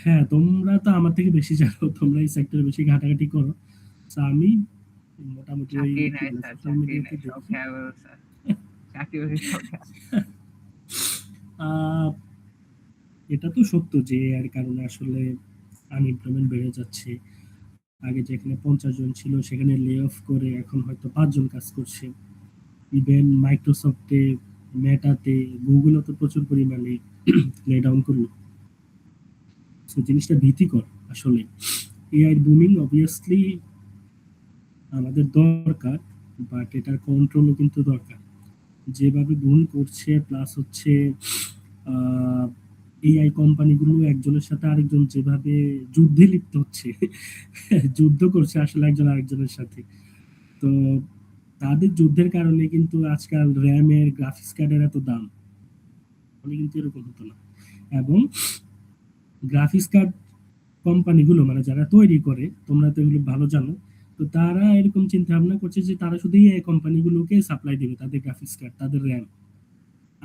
হ্যাঁ, তোমরা তো আমার থেকে বেশি জানো, তোমরা এই সেক্টরে বেশি ঘাটাঘাটি করো। সো আমি মোটামুটি ওই চাকরি কি নাই বলে স্যার, সোশ্যাল চাকরি মিডিয়াতে নাই, সব দেখি। খেয়াল স্যার, চাকরি বাকরি সব খেয়াল। আহ, এটা তো সত্য যে এর কারণে আসলে আনএমপ্লয়মেন্ট বেড়ে যাচ্ছে। আগে যেখানে 50 জন ছিল সেখানে লে অফ করে এখন হয়তো 5 জন কাজ করছে। ইভেন মাইক্রোসফটে, মেটাতে, গুগলও তো প্রচুর পরিমাণে লে ডাউন করলো। সো জিনিসটা ভীতিকর আসলে। এআই বুমিং অবভিয়াসলি আমাদের দরকার, বাট এটার কন্ট্রোলও কিন্তু দরকার। যেভাবে বুম করছে প্লাস হচ্ছে এআই কোম্পানিগুলো একজনের সাথে আরেকজন যেভাবে যুদ্ধে লিপ্ত হচ্ছে, যুদ্ধ করছে আসলে একজন আরেকজনের সাথে। তো তাদের যুদ্ধের কারণে কিন্তু আজকাল র্যামের গ্রাফিক্স কার্ডের এত দাম, তাহলে কিন্তু এরকম হতো না। এবং গ্রাফিক্স কার্ড কোম্পানিগুলো মানে যারা তৈরি করে, তোমরা তো এগুলো ভালো জানো, তো তারা এরকম চিন্তা ভাবনা করছে যে তারা শুধু এই কোম্পানিগুলোকে সাপ্লাই দিবে তাদের গ্রাফিক্স কার্ড, তাদের র্যাম।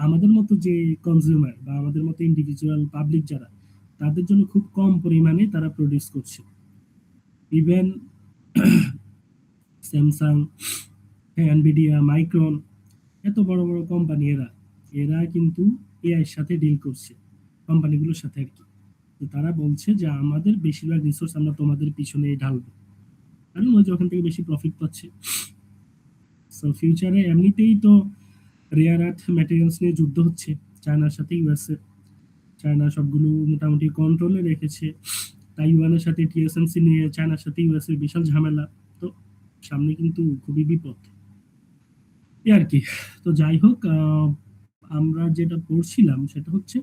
আমাদের মতো যে কনজিউমার বা আমাদের মতো ইন্ডিভিজুয়াল পাবলিক যারা, তাদের জন্য খুব কম পরিমাণে তারা প্রডিউস করছে। ইভেন স্যামসাং, এনভিডিয়া, মাইক্রন, এত বড় বড় কোম্পানি এরা এরা কিন্তু এআই এর সাথে ডিল করছে, কোম্পানিগুলোর সাথে আর কি। তো তারা বলছে যে আমাদের বেশিরভাগ রিসোর্স আমরা তোমাদের পিছনে ঢালবো, কারণ ওই যে ওখান থেকে বেশি প্রফিট পাচ্ছে। সো ফিউচারে এমনিতেই তো রেয়ার আর্থ ম্যাটেরিয়ালস নিয়ে যুদ্ধ হচ্ছে চায়নার সাথে ইউএসএ। চায়না সবগুলো মোটামুটি কন্ট্রোলে রেখেছে। তাইওয়ানের সাথে টিএসএমসি নিয়ে চায়নার সাথে ইউএসএ বিশাল ঝামেলা। তো সামনে কিন্তু খুবই বিপদ এই আর কি। তো যাই হোক, আমরা যেটা পড়ছিলাম সেটা হচ্ছে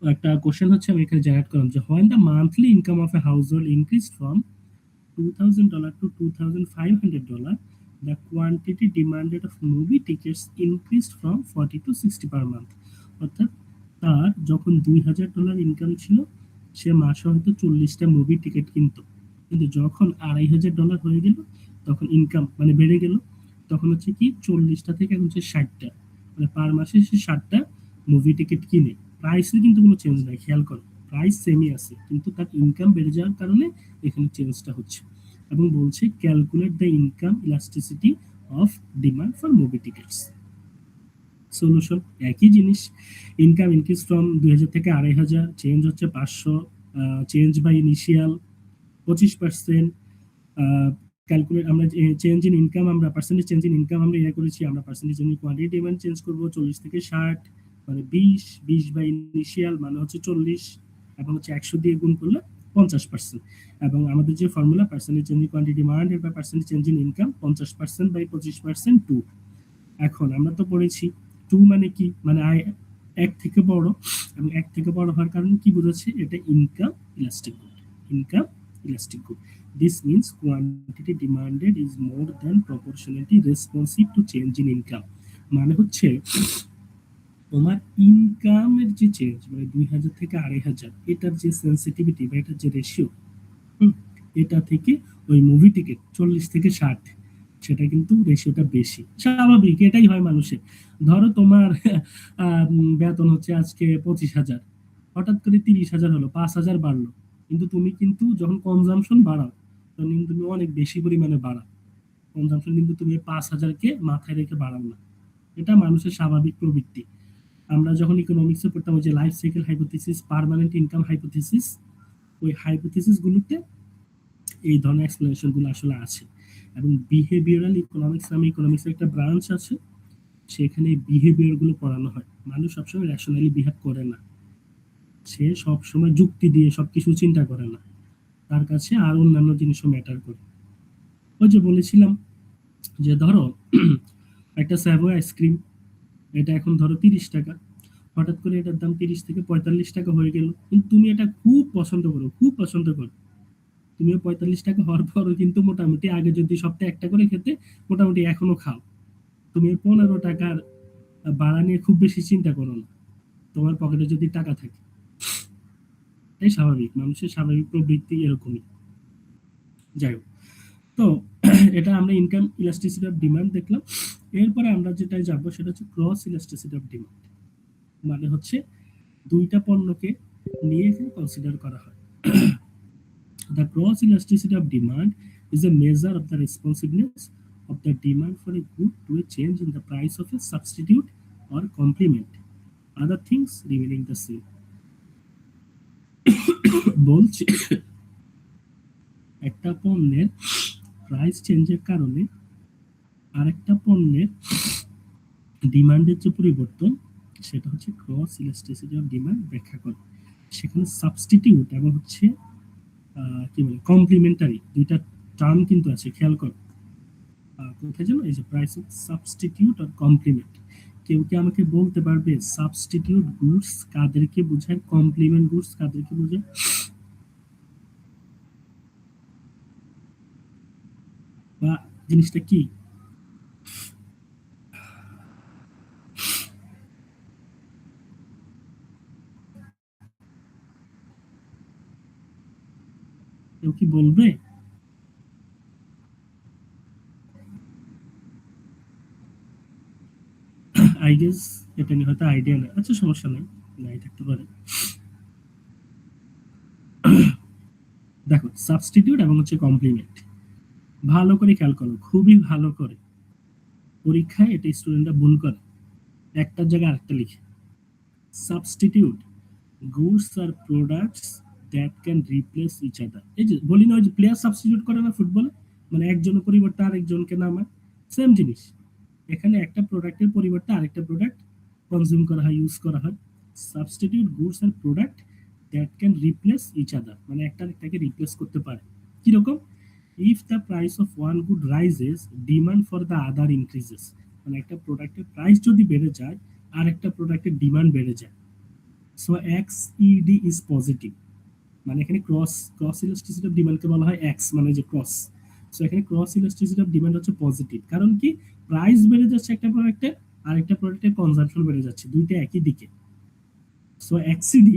একটা কোশ্চেন হচ্ছে, আমি এখানে জেনারেট করলাম যে when the monthly income of a house hold increase from $2,000 to $2,500, the quantity demanded of movie tickets increased from 40 to 60 per month. অর্থাৎ তার যখন $2,000 ইনকাম ছিল, সে মাসে হয়তো 40টা মুভি টিকিট কিনতো, কিন্তু যখন $2,500 হয়ে গেল তখন ইনকাম মানে বেড়ে গেল, তখন হচ্ছে কি 40টা থেকে এখন হচ্ছে 60টা, মানে পার মাসে সে 60টা মুভি টিকিট কিনে। প্রাইসের কিন্তু কোনো চেঞ্জ নাই, খেয়াল করো প্রাইস সেমই আছে, কিন্তু তার ইনকাম বেড়ে যাওয়ার কারণে এখানে চেঞ্জটা হচ্ছে। এবং বলছে calculate the income elasticity of demand for movie tickets. Solution একই জিনিস, ইনকাম ইনক্রিজ ফ্রম 2000 থেকে 2500, চেঞ্জ হচ্ছে 500, চেঞ্জ বাই ইনিশিয়াল 25%। ক্যালকুলেট আমরা চেঞ্জ ইন ইনকাম, আমরা পার্সেন্টেজ চেঞ্জ ইন ইনকাম আমরা ইয়ে করেছি, আমরা percentage change in quantity demand change করবো 40 থেকে 60, মানে 20 বাই ইনিশিয়াল মানে হচ্ছে 40, এবং হচ্ছে 100 দিয়ে গুণ করলে 50%। এবং আমাদের যে formula percentage change in quantity demand এর বা percentage change in income 50% by 25% 2। এখন আমরা তো পড়েছি 2 মানে কি, মানে আয় এক থেকে বড়, এবং এক থেকে বড় হওয়ার কারণে কি বোঝাচ্ছে, এটা income elastic good. Income elastic good, this means quantity demanded is more than proportionally responsive to change in income। মানে হচ্ছে তোমার ইনকামের যে চেঞ্জ, মানে 2000 থেকে 2500, এটার যে সেন্সিটিভিটি বা এটার যে রেশিও, এটা থেকে ওই মুভি টিকিট 40 থেকে 60, সেটা কিন্তু রেশিওটা বেশি। স্বাভাবিক, এটাই হয় মানুষের। ধরো তোমার বেতন হচ্ছে আজকে 25,000, হঠাৎ করে 30,000 হলো, 5,000 বাড়লো, কিন্তু তুমি কিন্তু যখন কনজাম্পশন বাড়াও তখন কিন্তু তুমি অনেক বেশি পরিমাণে বাড়াও কনজাম্পশন, কিন্তু তুমি 5,000-কে মাথায় রেখে বাড়াও না। এটা মানুষের স্বাভাবিক প্রবৃত্তি। আমরা যখন ইকোনমিক্সে পড়তাম ওই যে life cycle hypothesis, permanent income hypothesis, ওই হাইপোথিসিস গুলোতে এই ধরনের এক্সপ্লেনেশন গুলো আসলে আছে। এবং বিহেভিয়ারাল ইকোনমিক্স নামে ইকোনমিক্সের একটা ব্রাঞ্চ আছে, সেখানে বিহেভিয়ার গুলো পড়ানো হয়। মানুষ সবসময় রেশনালি বিহেভ করে না, সে সবসময় যুক্তি দিয়ে সবকিছু চিন্তা করে না, তার কাছে আর অন্যান্য জিনিসও ম্যাটার করে। ওই যে বলেছিলাম যে ধরো একটা স্যাভো আইসক্রিম, এটা এখন ধরো 30 টাকা, হঠাৎ করে এটার দাম 30 থেকে 45 টাকা হয়ে গেল, কিন্তু তুমি এটা খুব পছন্দ করো, খুব পছন্দ করো, তুমিও 45 টাকা হওয়ার পরও কিন্তু মোটামুটি আগে যদি সপ্তাহে একটা করে খেতে, মোটামুটি এখনো খাও। তুমি 15 টাকার বাড়া নিয়ে খুব বেশি চিন্তা করো না, তোমার পকেটে যদি টাকা থাকে। এই স্বাভাবিক, মানুষের স্বাভাবিক প্রবৃত্তি এরকমই। যাই হোক, তো এটা আমরা ইনকাম ইলাস্টিসিটি অফ ডিমান্ড দেখলাম। এরপরে আমরা যেটা যাবো সেটা হচ্ছে ক্রস ইলাস্টিসিটি অফ ডিমান্ড। মানে হচ্ছে দুইটা পণ্যকে নিয়ে এখানে কনসিডার করা হয়। The cross elasticity of demand is a measure of the responsiveness of the demand for a good to a change in the price of a substitute or complement, other things remaining the same। বলছে একটা পণ্যের প্রাইস চেঞ্জের কারণে আরেকটা পণ্যের ডিমান্ডের যে পরিবর্তন, সেটা হচ্ছে ক্রস ইলাস্টিসিটি অফ ডিমান্ড ব্যাখ্যা করে। সেখানে সাবস্টিটিউট এবং হচ্ছে কি বলে কমপ্লিমেন্টারি দুইটা টার্ম কিন্তু আছে, খেয়াল করো। কোথায় যেন এই যে প্রাইস অফ সাবস্টিটিউট আর কমপ্লিমেন্ট। কেউ কি আমাকে বলতে পারবে সাবস্টিটিউট গুডস কাদেরকে বোঝায়, কমপ্লিমেন্ট গুডস কাদেরকে বোঝায়? বা জিনিসটা কি? কেউ কি বলবে? I আই গেস এটা নিয়ে হয়তো আইডিয়া নেই, আচ্ছা সমস্যা নাই, নাই থাকতে পারে। দেখো সাবস্টিটিউট এবং হচ্ছে কমপ্লিমেন্ট, ভালো করে খেয়াল করো, খুবই ভালো করে। পরীক্ষায় এটা স্টুডেন্টরা ভুল করে, একটার জায়গায় আরেকটা লিখে। Substitute goods or products that can replace each other. এই যে বলি না, ওই যে প্লেয়ার সাবস্টিটিউট করে না ফুটবলে, মানে একজনের পরিবর্তে আরেকজনকে নামায়, সেম জিনিস এখানে, একটা প্রোডাক্টের পরিবর্তে আরেকটা প্রোডাক্ট কনজিউম করা হয়, ইউজ করা হয়। Substitute goods or product that can replace each other, মানে একটা আরেকটাকে রিপ্লেস করতে পারে। কিরকম? If the price of one good rises, demand for the other increases, মানে একটা প্রোডাক্টের প্রাইস যদি বেড়ে যায় আর একটা প্রোডাক্টের ডিমান্ড বেড়ে যায়। So X ED is positive, মানে এখানে ক্রস ইলাস্টিসিটি অফ ডিমান্ডকে বলা হয় এক্স, মানে যে ক্রস। সো এখানে ক্রস ইলাস্টিসিটি অফ ডিমান্ড হচ্ছে পজিটিভ, কারণ কি প্রাইস বেড়ে যাচ্ছে একটা প্রোডাক্টের, আরেকটা প্রোডাক্টের কনজাম্পশন বেড়ে যাচ্ছে, দুইটা একই দিকে। So এক্সিডি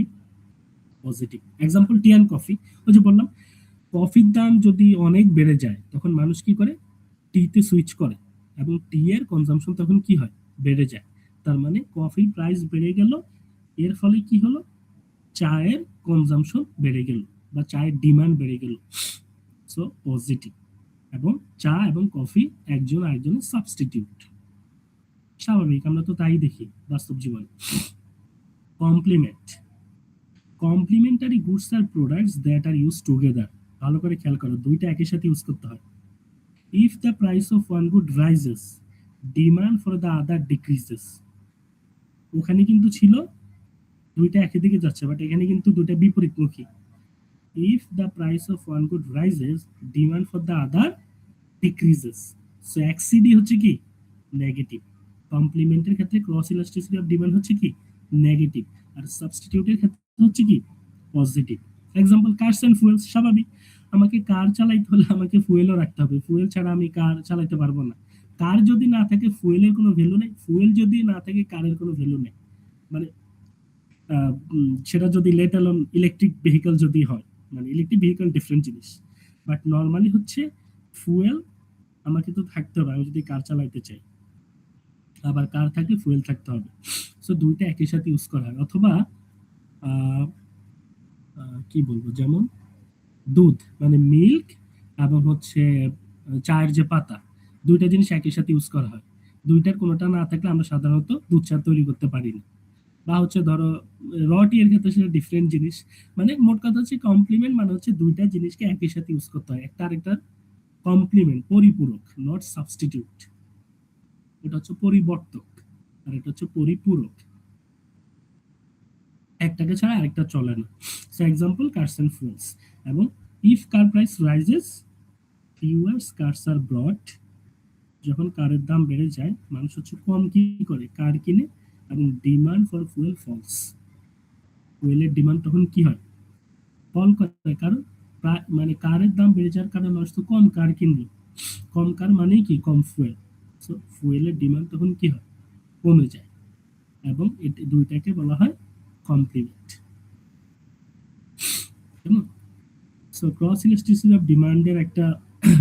positive. Example T and coffee, ওই যে বললাম কফির দাম যদি অনেক বেড়ে যায় তখন মানুষ কি করে, টিতে সুইচ করে, এবং টি এর কনজাম্পশন তখন কি হয়, বেড়ে যায়। তার মানে কফির প্রাইস বেড়ে গেল, এর ফলে কি হলো, চায়ের কনজাম্পশন বেড়ে গেল বা চায়ের ডিমান্ড বেড়ে গেল। So positive. এবং চা এবং কফি একজন আরেকজনের সাবস্টিটিউট, স্বাভাবিক, আমরা তো তাই দেখি বাস্তব জীবনে। Complement, complementary goods or products that are use together, ভালো করে খেয়াল করো, দুইটা একই সাথে ইউজ করতে হয়। If the price of one good rises, demand for the other decreases. ওখানে কিন্তু ছিল দুইটা একই দিকে যাচ্ছে, বাট এখানে কিন্তু দুইটা বিপরীতমুখী। If the price of one good rises, demand for the other decreases. So এক্সিডি হচ্ছে কি, নেগেটিভ। কমপ্লিমেন্টের ক্ষেত্রে ক্রস ইলাস্টিসিটি অফ ডিমান্ড হচ্ছে কি, নেগেটিভ। আর সাবস্টিটিউটের ক্ষেত্রে হচ্ছে কি, positive. Example cars and fuels, স্বাভাবিক, আমাকে কার চালাইতে হলে আমাকে ফুয়েলও রাখতে হবে, ফুয়েল ছাড়া আমি কার চালাইতে পারবো না। কার যদি না থাকে ফুয়েলের কোনো ভ্যালু নেই, ফুয়েল যদি না থাকে কারের কোনো ভ্যালু নেই। মানে সেটা যদি লেট অ্যালোন ইলেকট্রিক ভেহিকল যদি হয়, মানে ইলেকট্রিক ভেহিকল ডিফারেন্ট জিনিস, বাট নর্মালি হচ্ছে ফুয়েল আমাকে তো থাকতে হবে আমি যদি কার চালাইতে চাই, আবার কার থাকলে ফুয়েল থাকতে হবে। সো দুইটা একই সাথে ইউজ করা হয়। অথবা কি বলবো, যেমন দুধ মানে মিল্ক এবং হচ্ছে চায়ের যে পাতা, দুইটা জিনিস একই সাথে ইউজ করা হয়। দুইটার কোনোটা না থাকলে আমরা সাধারণত দুধ চা তৈরি করতে পারি না। বা হচ্ছে ধরো রটি এর ক্ষেত্রে সেটা ডিফারেন্ট জিনিস। মানে মোট কথা হচ্ছে কমপ্লিমেন্ট মানে হচ্ছে দুইটা জিনিসকে একই সাথে ইউজ করতে হয়, একটা আরেকটার কমপ্লিমেন্ট, পরিপূরক, নট সাবস্টিটিউট। এটা হচ্ছে পরিবর্তক আর এটা হচ্ছে পরিপূরক, একটাকে ছাড়া আরেকটা চলে না। So example cars and fuels. এবং if car price rises, fewer cars are brought. যখন কারের দাম বেড়ে যায় মানুষ হচ্ছে কম কি করে, কার কিনে, এবং ডিমান্ড ফর ফুয়েল ফলস, ফুয়েলের ডিমান্ড তখন কি হয়, ফল করে। কারণ মানে কারের দাম বেড়ে যাওয়ার কারণে মানুষ তো কম কার কিনলো, কম কার মানে কি, কম ফুয়েল। সো ফুয়েলের ডিমান্ড তখন কি হয়, কমে যায়। এবং এটা দুইটাকে বলা হয় complement. So cross elasticity of ডিমান্ডের একটা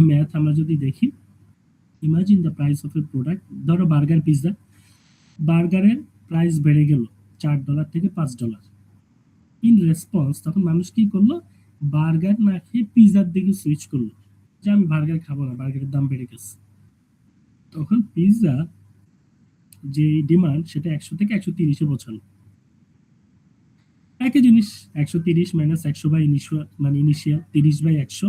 ম্যাথ আমরা যদি দেখি, imagine the price of a product, ধরো বার্গার পিৎজা, বার্গারের প্রাইস বেড়ে গেল $4 থেকে $5। ইন রেসপন্স তখন মানুষ কি করলো, বার্গার না খেয়ে পিৎজার দিকে সুইচ করলো, যে আমি বার্গার খাবো না, বার্গারের দাম বেড়ে গেছে। তখন পিৎজা যে ডিমান্ড সেটা 100 থেকে 130-এ পৌঁছালো। একই জিনিস, 130 মাইনাস 100 বাই ইনিশিয়াল, মানে ইনিশিয়াল 30 বাই 100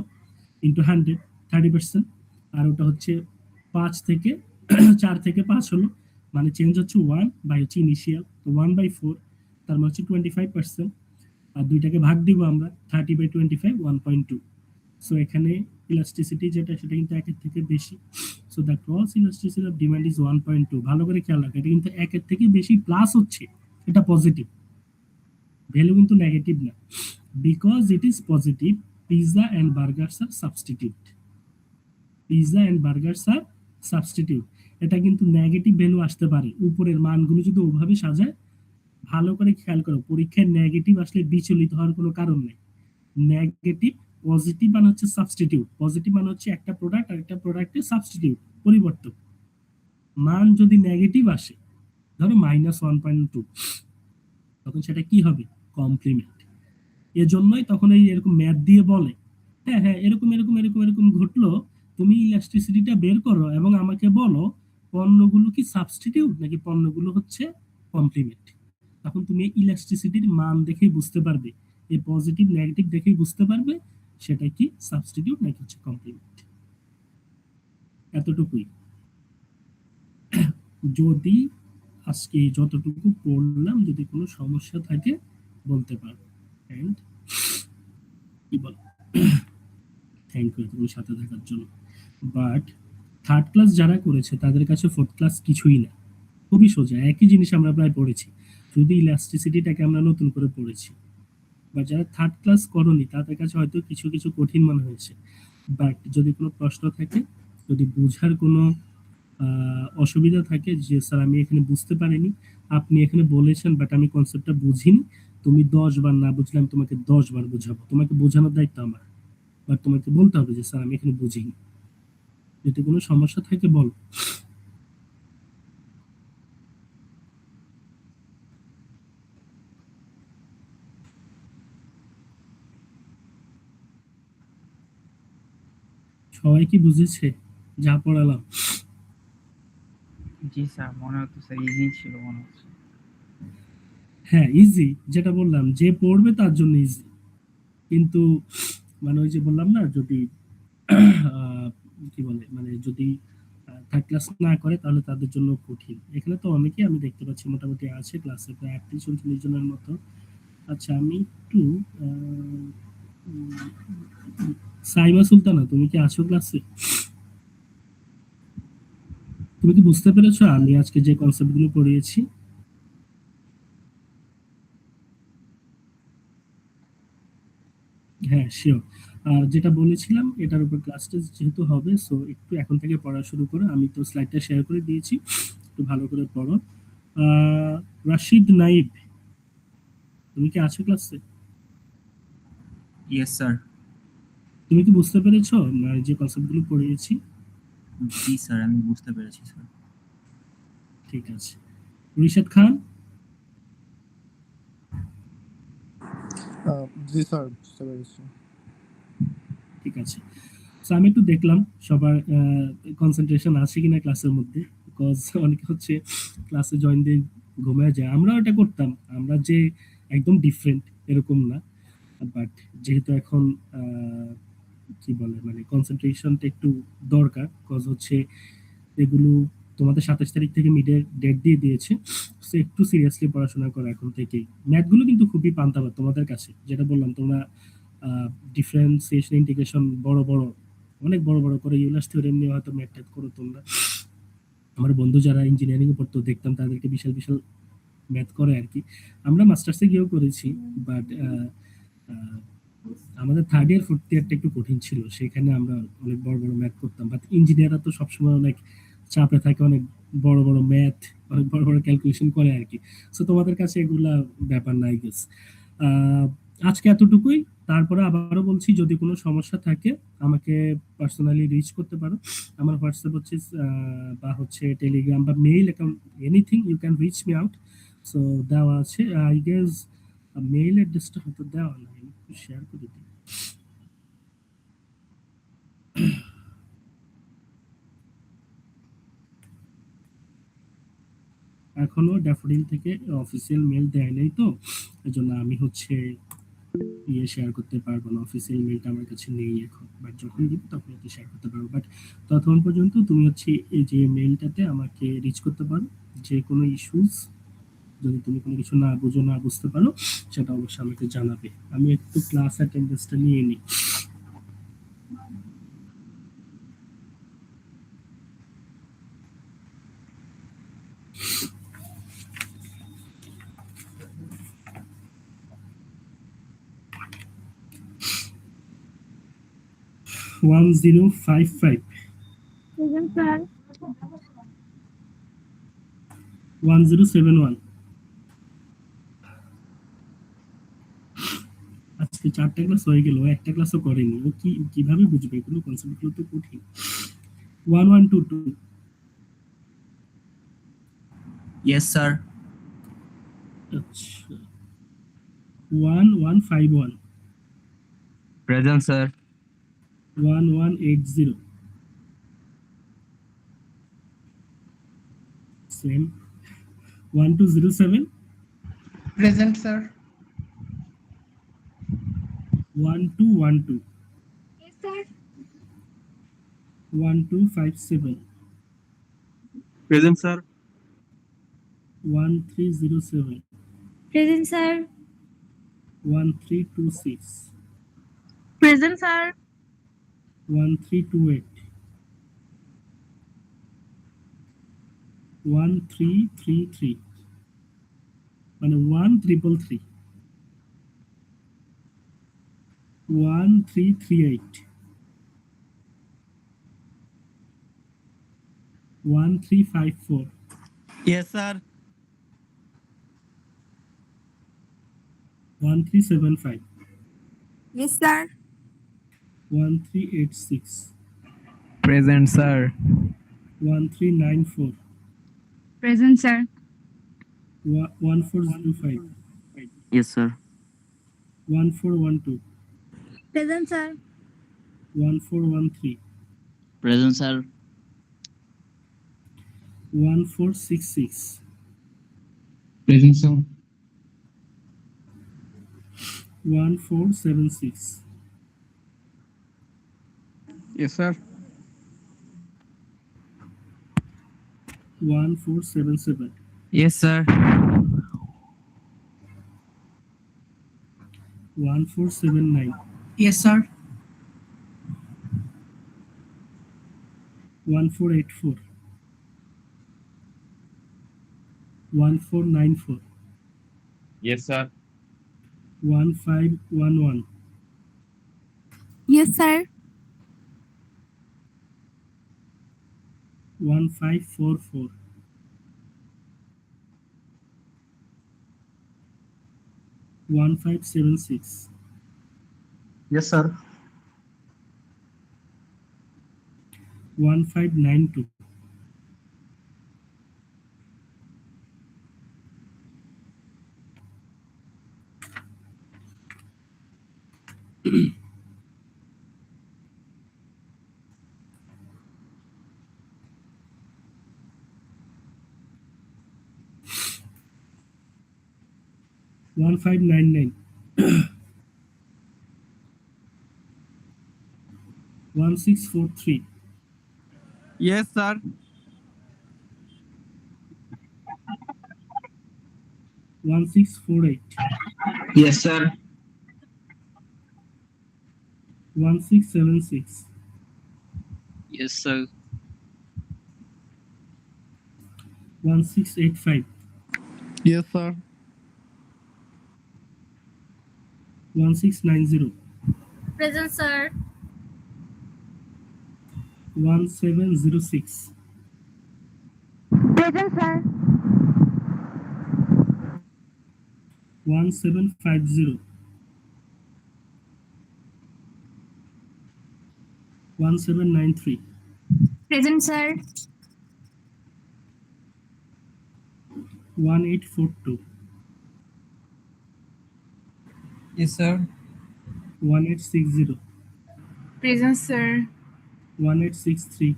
ইন্টু 100, 30%। আর ওটা হচ্ছে 5 থেকে 4 থেকে 5 হলো, মানে চেঞ্জ হচ্ছে 1 বাই হচ্ছে ইনিশিয়াল, তো 1/4, তার মানে হচ্ছে 25%। আর দুইটাকে ভাগ দিব আমরা, 30/25 1.2। সো এখানে ইলাস্টিসিটি যেটা সেটা কিন্তু 1-এর থেকে বেশি। So the cross elasticity of demand is 1.2। ভালো করে খেয়াল রাখো, এটা কিন্তু 1-এর থেকে বেশি প্লাস হচ্ছে, এটা পজিটিভ, ভ্যালু কিন্তু নেগেটিভ না। Because it is positive, pizza and burgers are substitute, pizza and burgers are substitute. এটা কিন্তু নেগেটিভ ভ্যালু আসতে পারে, উপরের মানগুলো যদি ওভাবে সাজায়। ভালো করে খেয়াল করো, পরীক্ষায় নেগেটিভ আসলে বিচলিত হওয়ার কোনো কারণ নেই। নেগেটিভ, পজিটিভ মানে হচ্ছে সাবস্টিটিউট, পজিটিভ মানে হচ্ছে একটা প্রোডাক্ট আর একটা প্রোডাক্টের সাবস্টিটিউট, পরিবর্তক। মান যদি নেগেটিভ আসে, ধরো -1.2, তখন সেটা কি হবে? কমপ্লিমেন্ট। এজন্যই তখন এই এরকম ম্যাথ দিয়ে বলে, হ্যাঁ হ্যাঁ এরকম এরকম এরকম এরকম ঘটলো, তুমি ইলাস্টিসিটিটা বের করো এবং আমাকে বলো পণ্যগুলো কি সাবস্টিটিউট নাকি পণ্যগুলো হচ্ছে কমপ্লিমেন্ট। তখন তুমি ইলাস্টিসিটির মান দেখেই বুঝতে পারবে, এই পজিটিভ নেগেটিভ দেখেই বুঝতে পারবে সেটা কি সাবস্টিটিউট নাকি হচ্ছে কমপ্লিমেন্ট। এতটুকুই। যদি আজকে যতটুকু পড়লাম যদি কোনো সমস্যা থাকে বলতে পারো। এন্ড কি বল, থ্যাংক ইউ তুমি সাথে থাকার জন্য। বাট থার্ড ক্লাস যারা করেছে তাদের কাছে ফোর্থ ক্লাস কিছুই না, খুবই সোজা, একই জিনিস আমরা প্রায় পড়েছি, শুধু ইলাস্টিসিটিটাকে আমরা নতুন করে পড়েছি। বা যারা থার্ড ক্লাস করনি তাদের কাছে হয়তো কিছু কিছু কঠিন মনে হয়েছে। বাট যদি কোনো প্রশ্ন থাকে, যদি বুঝার কোনো অসুবিধা থাকে যে স্যার আমি এখানে বুঝতে পারিনি, আপনি এখানে বলেছেন বাট আমি কনসেপ্টটা বুঝিনি, তুমি 10 বার না বুঝলে আমি তোমাকে 10 বার বোঝাবো, তোমাকে বোঝানোর দায়িত্ব আমার। বাট তোমাকে বলতে হবে যে স্যার আমি এখানে বুঝিনি। যদি কোনো সমস্যা থাকে বল। সবাই কি বুঝেছে যা পড়ালাম? জি স্যার, মনে হচ্ছে ইজি ছিল মনে হচ্ছে। হ্যাঁ ইজি, যেটা বললাম যে পড়বে তার জন্য ইজি, কিন্তু মানে ওই যে বললাম না যদি কি বলে মানে যদি থার্ড ক্লাস না করে তাহলে তাদের জন্য কঠিন। এখানে তো অনেকেই আমি দেখতে পাচ্ছি মোটামুটি আছে ক্লাসে, প্রায় 38-39 জনের মতো। আচ্ছা আমি একটু সাইমা সুলতানা, তুমি কি আছো ক্লাসে? তুমি কি বুঝতে পেরেছো আমি আজকে যে কনসেপ্টগুলো পড়িয়েছি? হ্যাঁ শিওর। আর যেটা বলেছিলাম এটার উপর ক্লাস টেস্ট যেহেতু হবে, সো একটু এখন থেকে পড়া শুরু করো। আমি তো স্লাইডটা শেয়ার করে দিয়েছি, একটু ভালো করে পড়ো। রাশিদ নাইব, তুমি কি আছো ক্লাসে? Yes sir. তুমি কি বুঝতে পেরেছো মানে যে কনসেপ্টগুলো পড়িয়েছি? জি স্যার, আমি বুঝতে পেরেছি স্যার। ঠিক আছে। রিশাদ খান, জি স্যার, বুঝতে পেরেছি। ঠিক আছে। তো আমি একটু দেখলাম সবার কনসেন্ট্রেশন আছে কিনা ক্লাসের মধ্যে, বিকজ অনেকে হচ্ছে ক্লাসে জয়েন দিয়ে ঘুমিয়ে যায়। আমরা এটা করতাম, আমরা যে একদম ডিফারেন্ট এরকম না, বাট যেহেতু এখন কি বলে মানে কনসেন্ট্রেশনটা একটু দরকার, কজ হচ্ছে এগুলো তোমাদের 27 তারিখ থেকে মিডের ডেট দিয়ে দিয়েছে, সো একটু সিরিয়াসলি পড়াশোনা করো এখন থেকেই। ম্যাথগুলো কিন্তু খুবই পান্তাভাত তোমাদের কাছে, যেটা বললাম তোমরা ডিফারেন্সিয়েশন ইন্টিগ্রেশন বড় বড় অনেক বড় বড় করে ইউলার থিওরেম নিয়ে হয়তো ম্যাথ ট্যাথ করো তোমরা। আমার বন্ধু যারা ইঞ্জিনিয়ারিং এ পড়তো দেখতাম তাদেরকে বিশাল বিশাল ম্যাথ করে আর কি। আমরা মাস্টার্সে গিয়েও করেছি, বাট আমাদের থার্ড ইয়ার ফোর্থ ইয়ারটা একটু কঠিন ছিল, সেখানে আমরা অনেক বড় বড় ম্যাথ করতাম। বাট ইঞ্জিনিয়াররা তো সবসময় অনেক চাপে থাকে, অনেক বড় বড় ম্যাথ, অনেক বড় বড় ক্যালকুলেশন করে আর কি। সো তোমাদের কাছে এগুলা ব্যাপার নাই গেস। আজকে এতটুকুই। তারপরে আবারও বলছি যদি কোনো সমস্যা থাকে আমাকে পার্সোনালি রিচ করতে পারো। আমার হোয়াটসঅ্যাপ হচ্ছে বা হচ্ছে টেলিগ্রাম বা mail account, anything you can reach me out. So দেওয়া আছে, আই গেস মেইল অ্যাড্রেসটা হয়তো দেওয়া নাই, একটু শেয়ার করে দিই। এখনো ড্যাফোডিল থেকে অফিসিয়াল মেল দেয় নাই, তো এজন্য আমি হচ্ছে ইয়ে শেয়ার করতে পারবো না, অফিসিয়াল মেলটা আমার কাছে নেই এখন। বাট যখন দিব তখন হচ্ছে শেয়ার করতে পারবো। বাট ততক্ষণ পর্যন্ত তুমি হচ্ছে এই যে মেলটাতে আমাকে রিচ করতে পারো, যে কোনো ইস্যুস যদি তুমি কোনো কিছু না বুঝো না বুঝতে পারো সেটা অবশ্যই আমাকে জানাবে। আমি একটু ক্লাস অ্যাটেন্ডেন্সটা নিয়ে নিই। ওয়ান 1055 1071। আজকে 4টা ক্লাস হয়ে গেল, একটা ক্লাসও করেনি, ও কিভাবে বুঝবে এগুলো, কনসেপ্টগুলো তো কঠিন। 1122 Yes, sir. আচ্ছা 1151 Present, sir. 1180 same 1207 Present, sir. 1212 Yes, sir. 1257 Present, sir. 1307 Present, sir. 1326 Present, sir. 1328 1333 মানে 1333 1338 1354 Yes, sir. 1375 Yes, sir. 1386 Present, sir. 1394 Present, sir. 1405 Yes, sir. 1412 Present, sir. 1413 Present, sir. 1466 Present, sir. 1476 Yes, sir. 1477 Yes, sir. 1479 Yes, sir. 1484 1494 Yes, sir. 1511 Yes, sir. 1544 1576 Yes, sir. 1592 1599 1643 Yes, sir. 1648 Yes, sir. 1676 Yes, sir. 1685 Yes, sir. 1690 Present, sir. 1706 Present, sir. 1750 1793 Present, sir. 1842 Yes, sir. 1860 Present, sir. 1863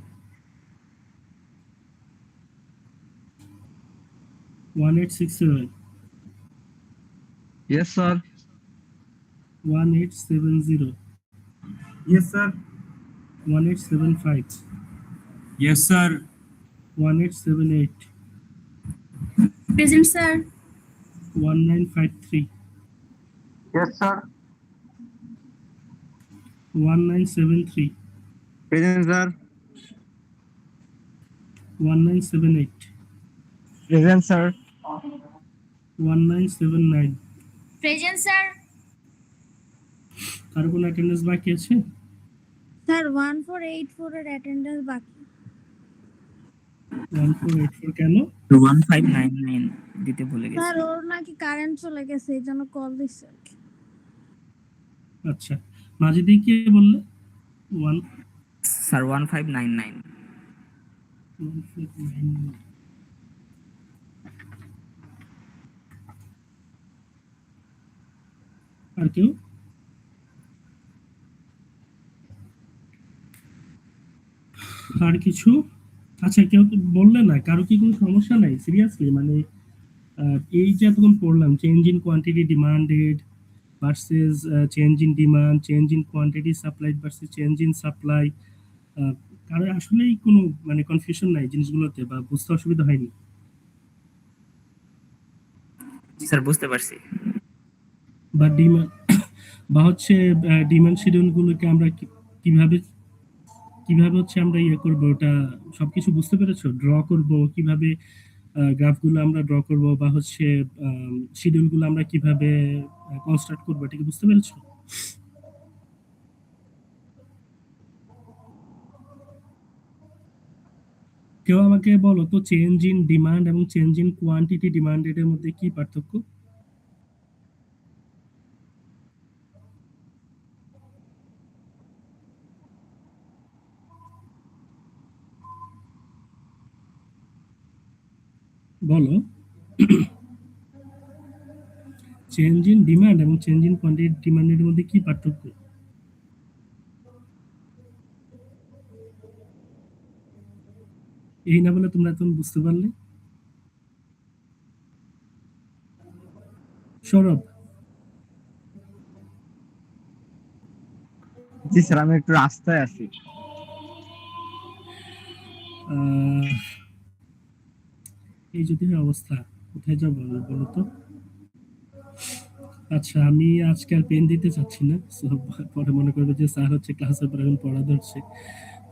1867 Yes, sir. 1870 Yes, sir. 1875 Yes, sir. 1878 Present, sir. 1953 Yes, sir. 1973 Present, sir. 1978 Present, sir. 1979 Present, sir. কারো কোনো অ্যাটেন্ডেন্স বাকি আছে Sir, 1484 এর attendance বাকি। 1484 কেন 1599 দিতে ভুলে গেছি। স্যার ওর নাকি কারেন্ট চলে গেছে এই জন্য কল দিচ্ছে আর কি। আচ্ছা মাজিদি কি বললে 1 স্যার 1599 1599 আর কেউ? আর কিছু? আচ্ছা, কেউ তো বললে না, কারো কি কোনো সমস্যা নাই সিরিয়াসলি? মানে এই যে এতক্ষণ পড়লাম, change in quantity demanded versus change in demand, change in quantity supplied versus change in supply, কারো আসলেই কোনো মানে কনফিউশন নাই জিনিসগুলোতে, বা বুঝতে অসুবিধা হয়নি? স্যার বুঝতে পারছি। বা ডিমান্ড বা হচ্ছে ডিমান্ড শিডিউল গুলোকে আমরা কিভাবে কিভাবে হচ্ছে আমরা ইয়ে করব, ওটা সবকিছু বুঝতে পেরেছো? ড্র করব কিভাবে, গ্রাফগুলো আমরা ড্র করব, বা হচ্ছে শিডিউলগুলো আমরা কিভাবে কনস্ট্রাক্ট করবো, এটা কি বুঝতে পেরেছো? কেউ আমাকে বলো তো, চেঞ্জ ইন ডিমান্ড এবং চেঞ্জ ইন কোয়ান্টিটি ডিমান্ডেড এর মধ্যে কি পার্থক্য? বলো। চেঞ্জ ইন ডিমান্ড এবং চেঞ্জ ইন কোয়ান্টিটি ডিমান্ডের মধ্যে কি পার্থক্য? এই না বলে তোমরা এখন বুঝতে পারলে? সৌরভ? জি স্যার, আমি একটু রাস্তায় আছি। আহ, এই যদি হয় অবস্থা, কোথায় যাবো বলো তো? আচ্ছা, আমি আজকে আর পেন দিতে চাচ্ছি না, so পরে মনে করবে যে স্যার হচ্ছে ক্লাসের পর এখন পড়া ধরছে।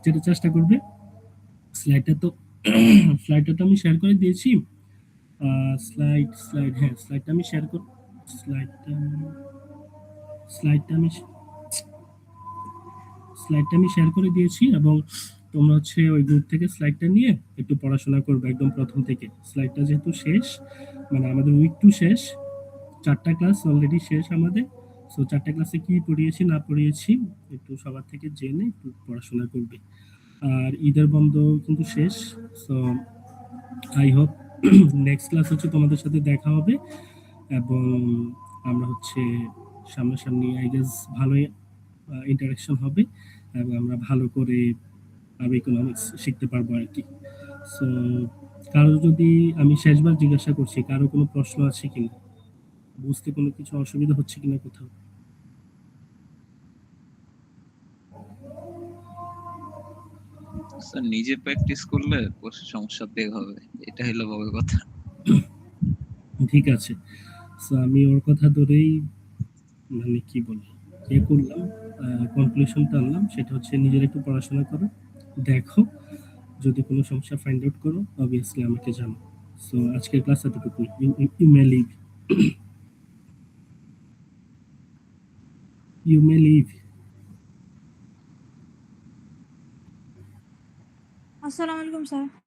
যেটা চেষ্টা করবে, স্লাইডটা তো স্লাইডটা তো আমি শেয়ার করে দিয়েছি। স্লাইড হ্যাঁ, স্লাইডটা আমি শেয়ার কর স্লাইডটা স্লাইডটা আমি স্লাইডটা আমি শেয়ার করে দিয়েছি, এবং তোমরা হচ্ছে ওই গ্রুপ থেকে স্লাইডটা নিয়ে একটু পড়াশোনা করবে একদম প্রথম থেকে। স্লাইডটা যেহেতু শেষ, মানে আমাদের উইক টু শেষ, 4টা ক্লাস অলরেডি শেষ আমাদের। সো 4টা ক্লাসে কি পড়িয়েছি না পড়িয়েছি একটু সবার থেকে জেনে একটু পড়াশোনা করবে। আর ঈদের বন্ধ কিন্তু শেষ। So I hope next class হচ্ছে তোমাদের সাথে দেখা হবে, এবং আমরা হচ্ছে সামনাসামনি আই গেস ভালোই ইন্টারাকশন হবে, এবং আমরা ভালো করে ইকোনমিক্স শিখতে পারবো আর কি। সো কারো যদি, আমি শেষবার জিজ্ঞাসা করছি, কারো কোনো প্রশ্ন আছে কিনা, বুঝতে কোনো কিছু অসুবিধা হচ্ছে কিনা কোথাও? স্যার নিজে প্র্যাকটিস করলে সমস্যা বের হবে, এটা হলো বড় কথা। ঠিক আছে, সো আমি ওর কথা ধরেই মানে কি বলি এ করলাম, কনক্লুশনটা আনলাম, সেটা হচ্ছে নিজের একটু পড়াশোনা করো, দেখো, যদি কোনো সমস্যা ফাইন্ড আউট করো অবভিয়াসলি আমাকে জানো। সো আজকের ক্লাস এতটুকুই। You may leave. You may leave. আসসালামু আলাইকুম স্যার।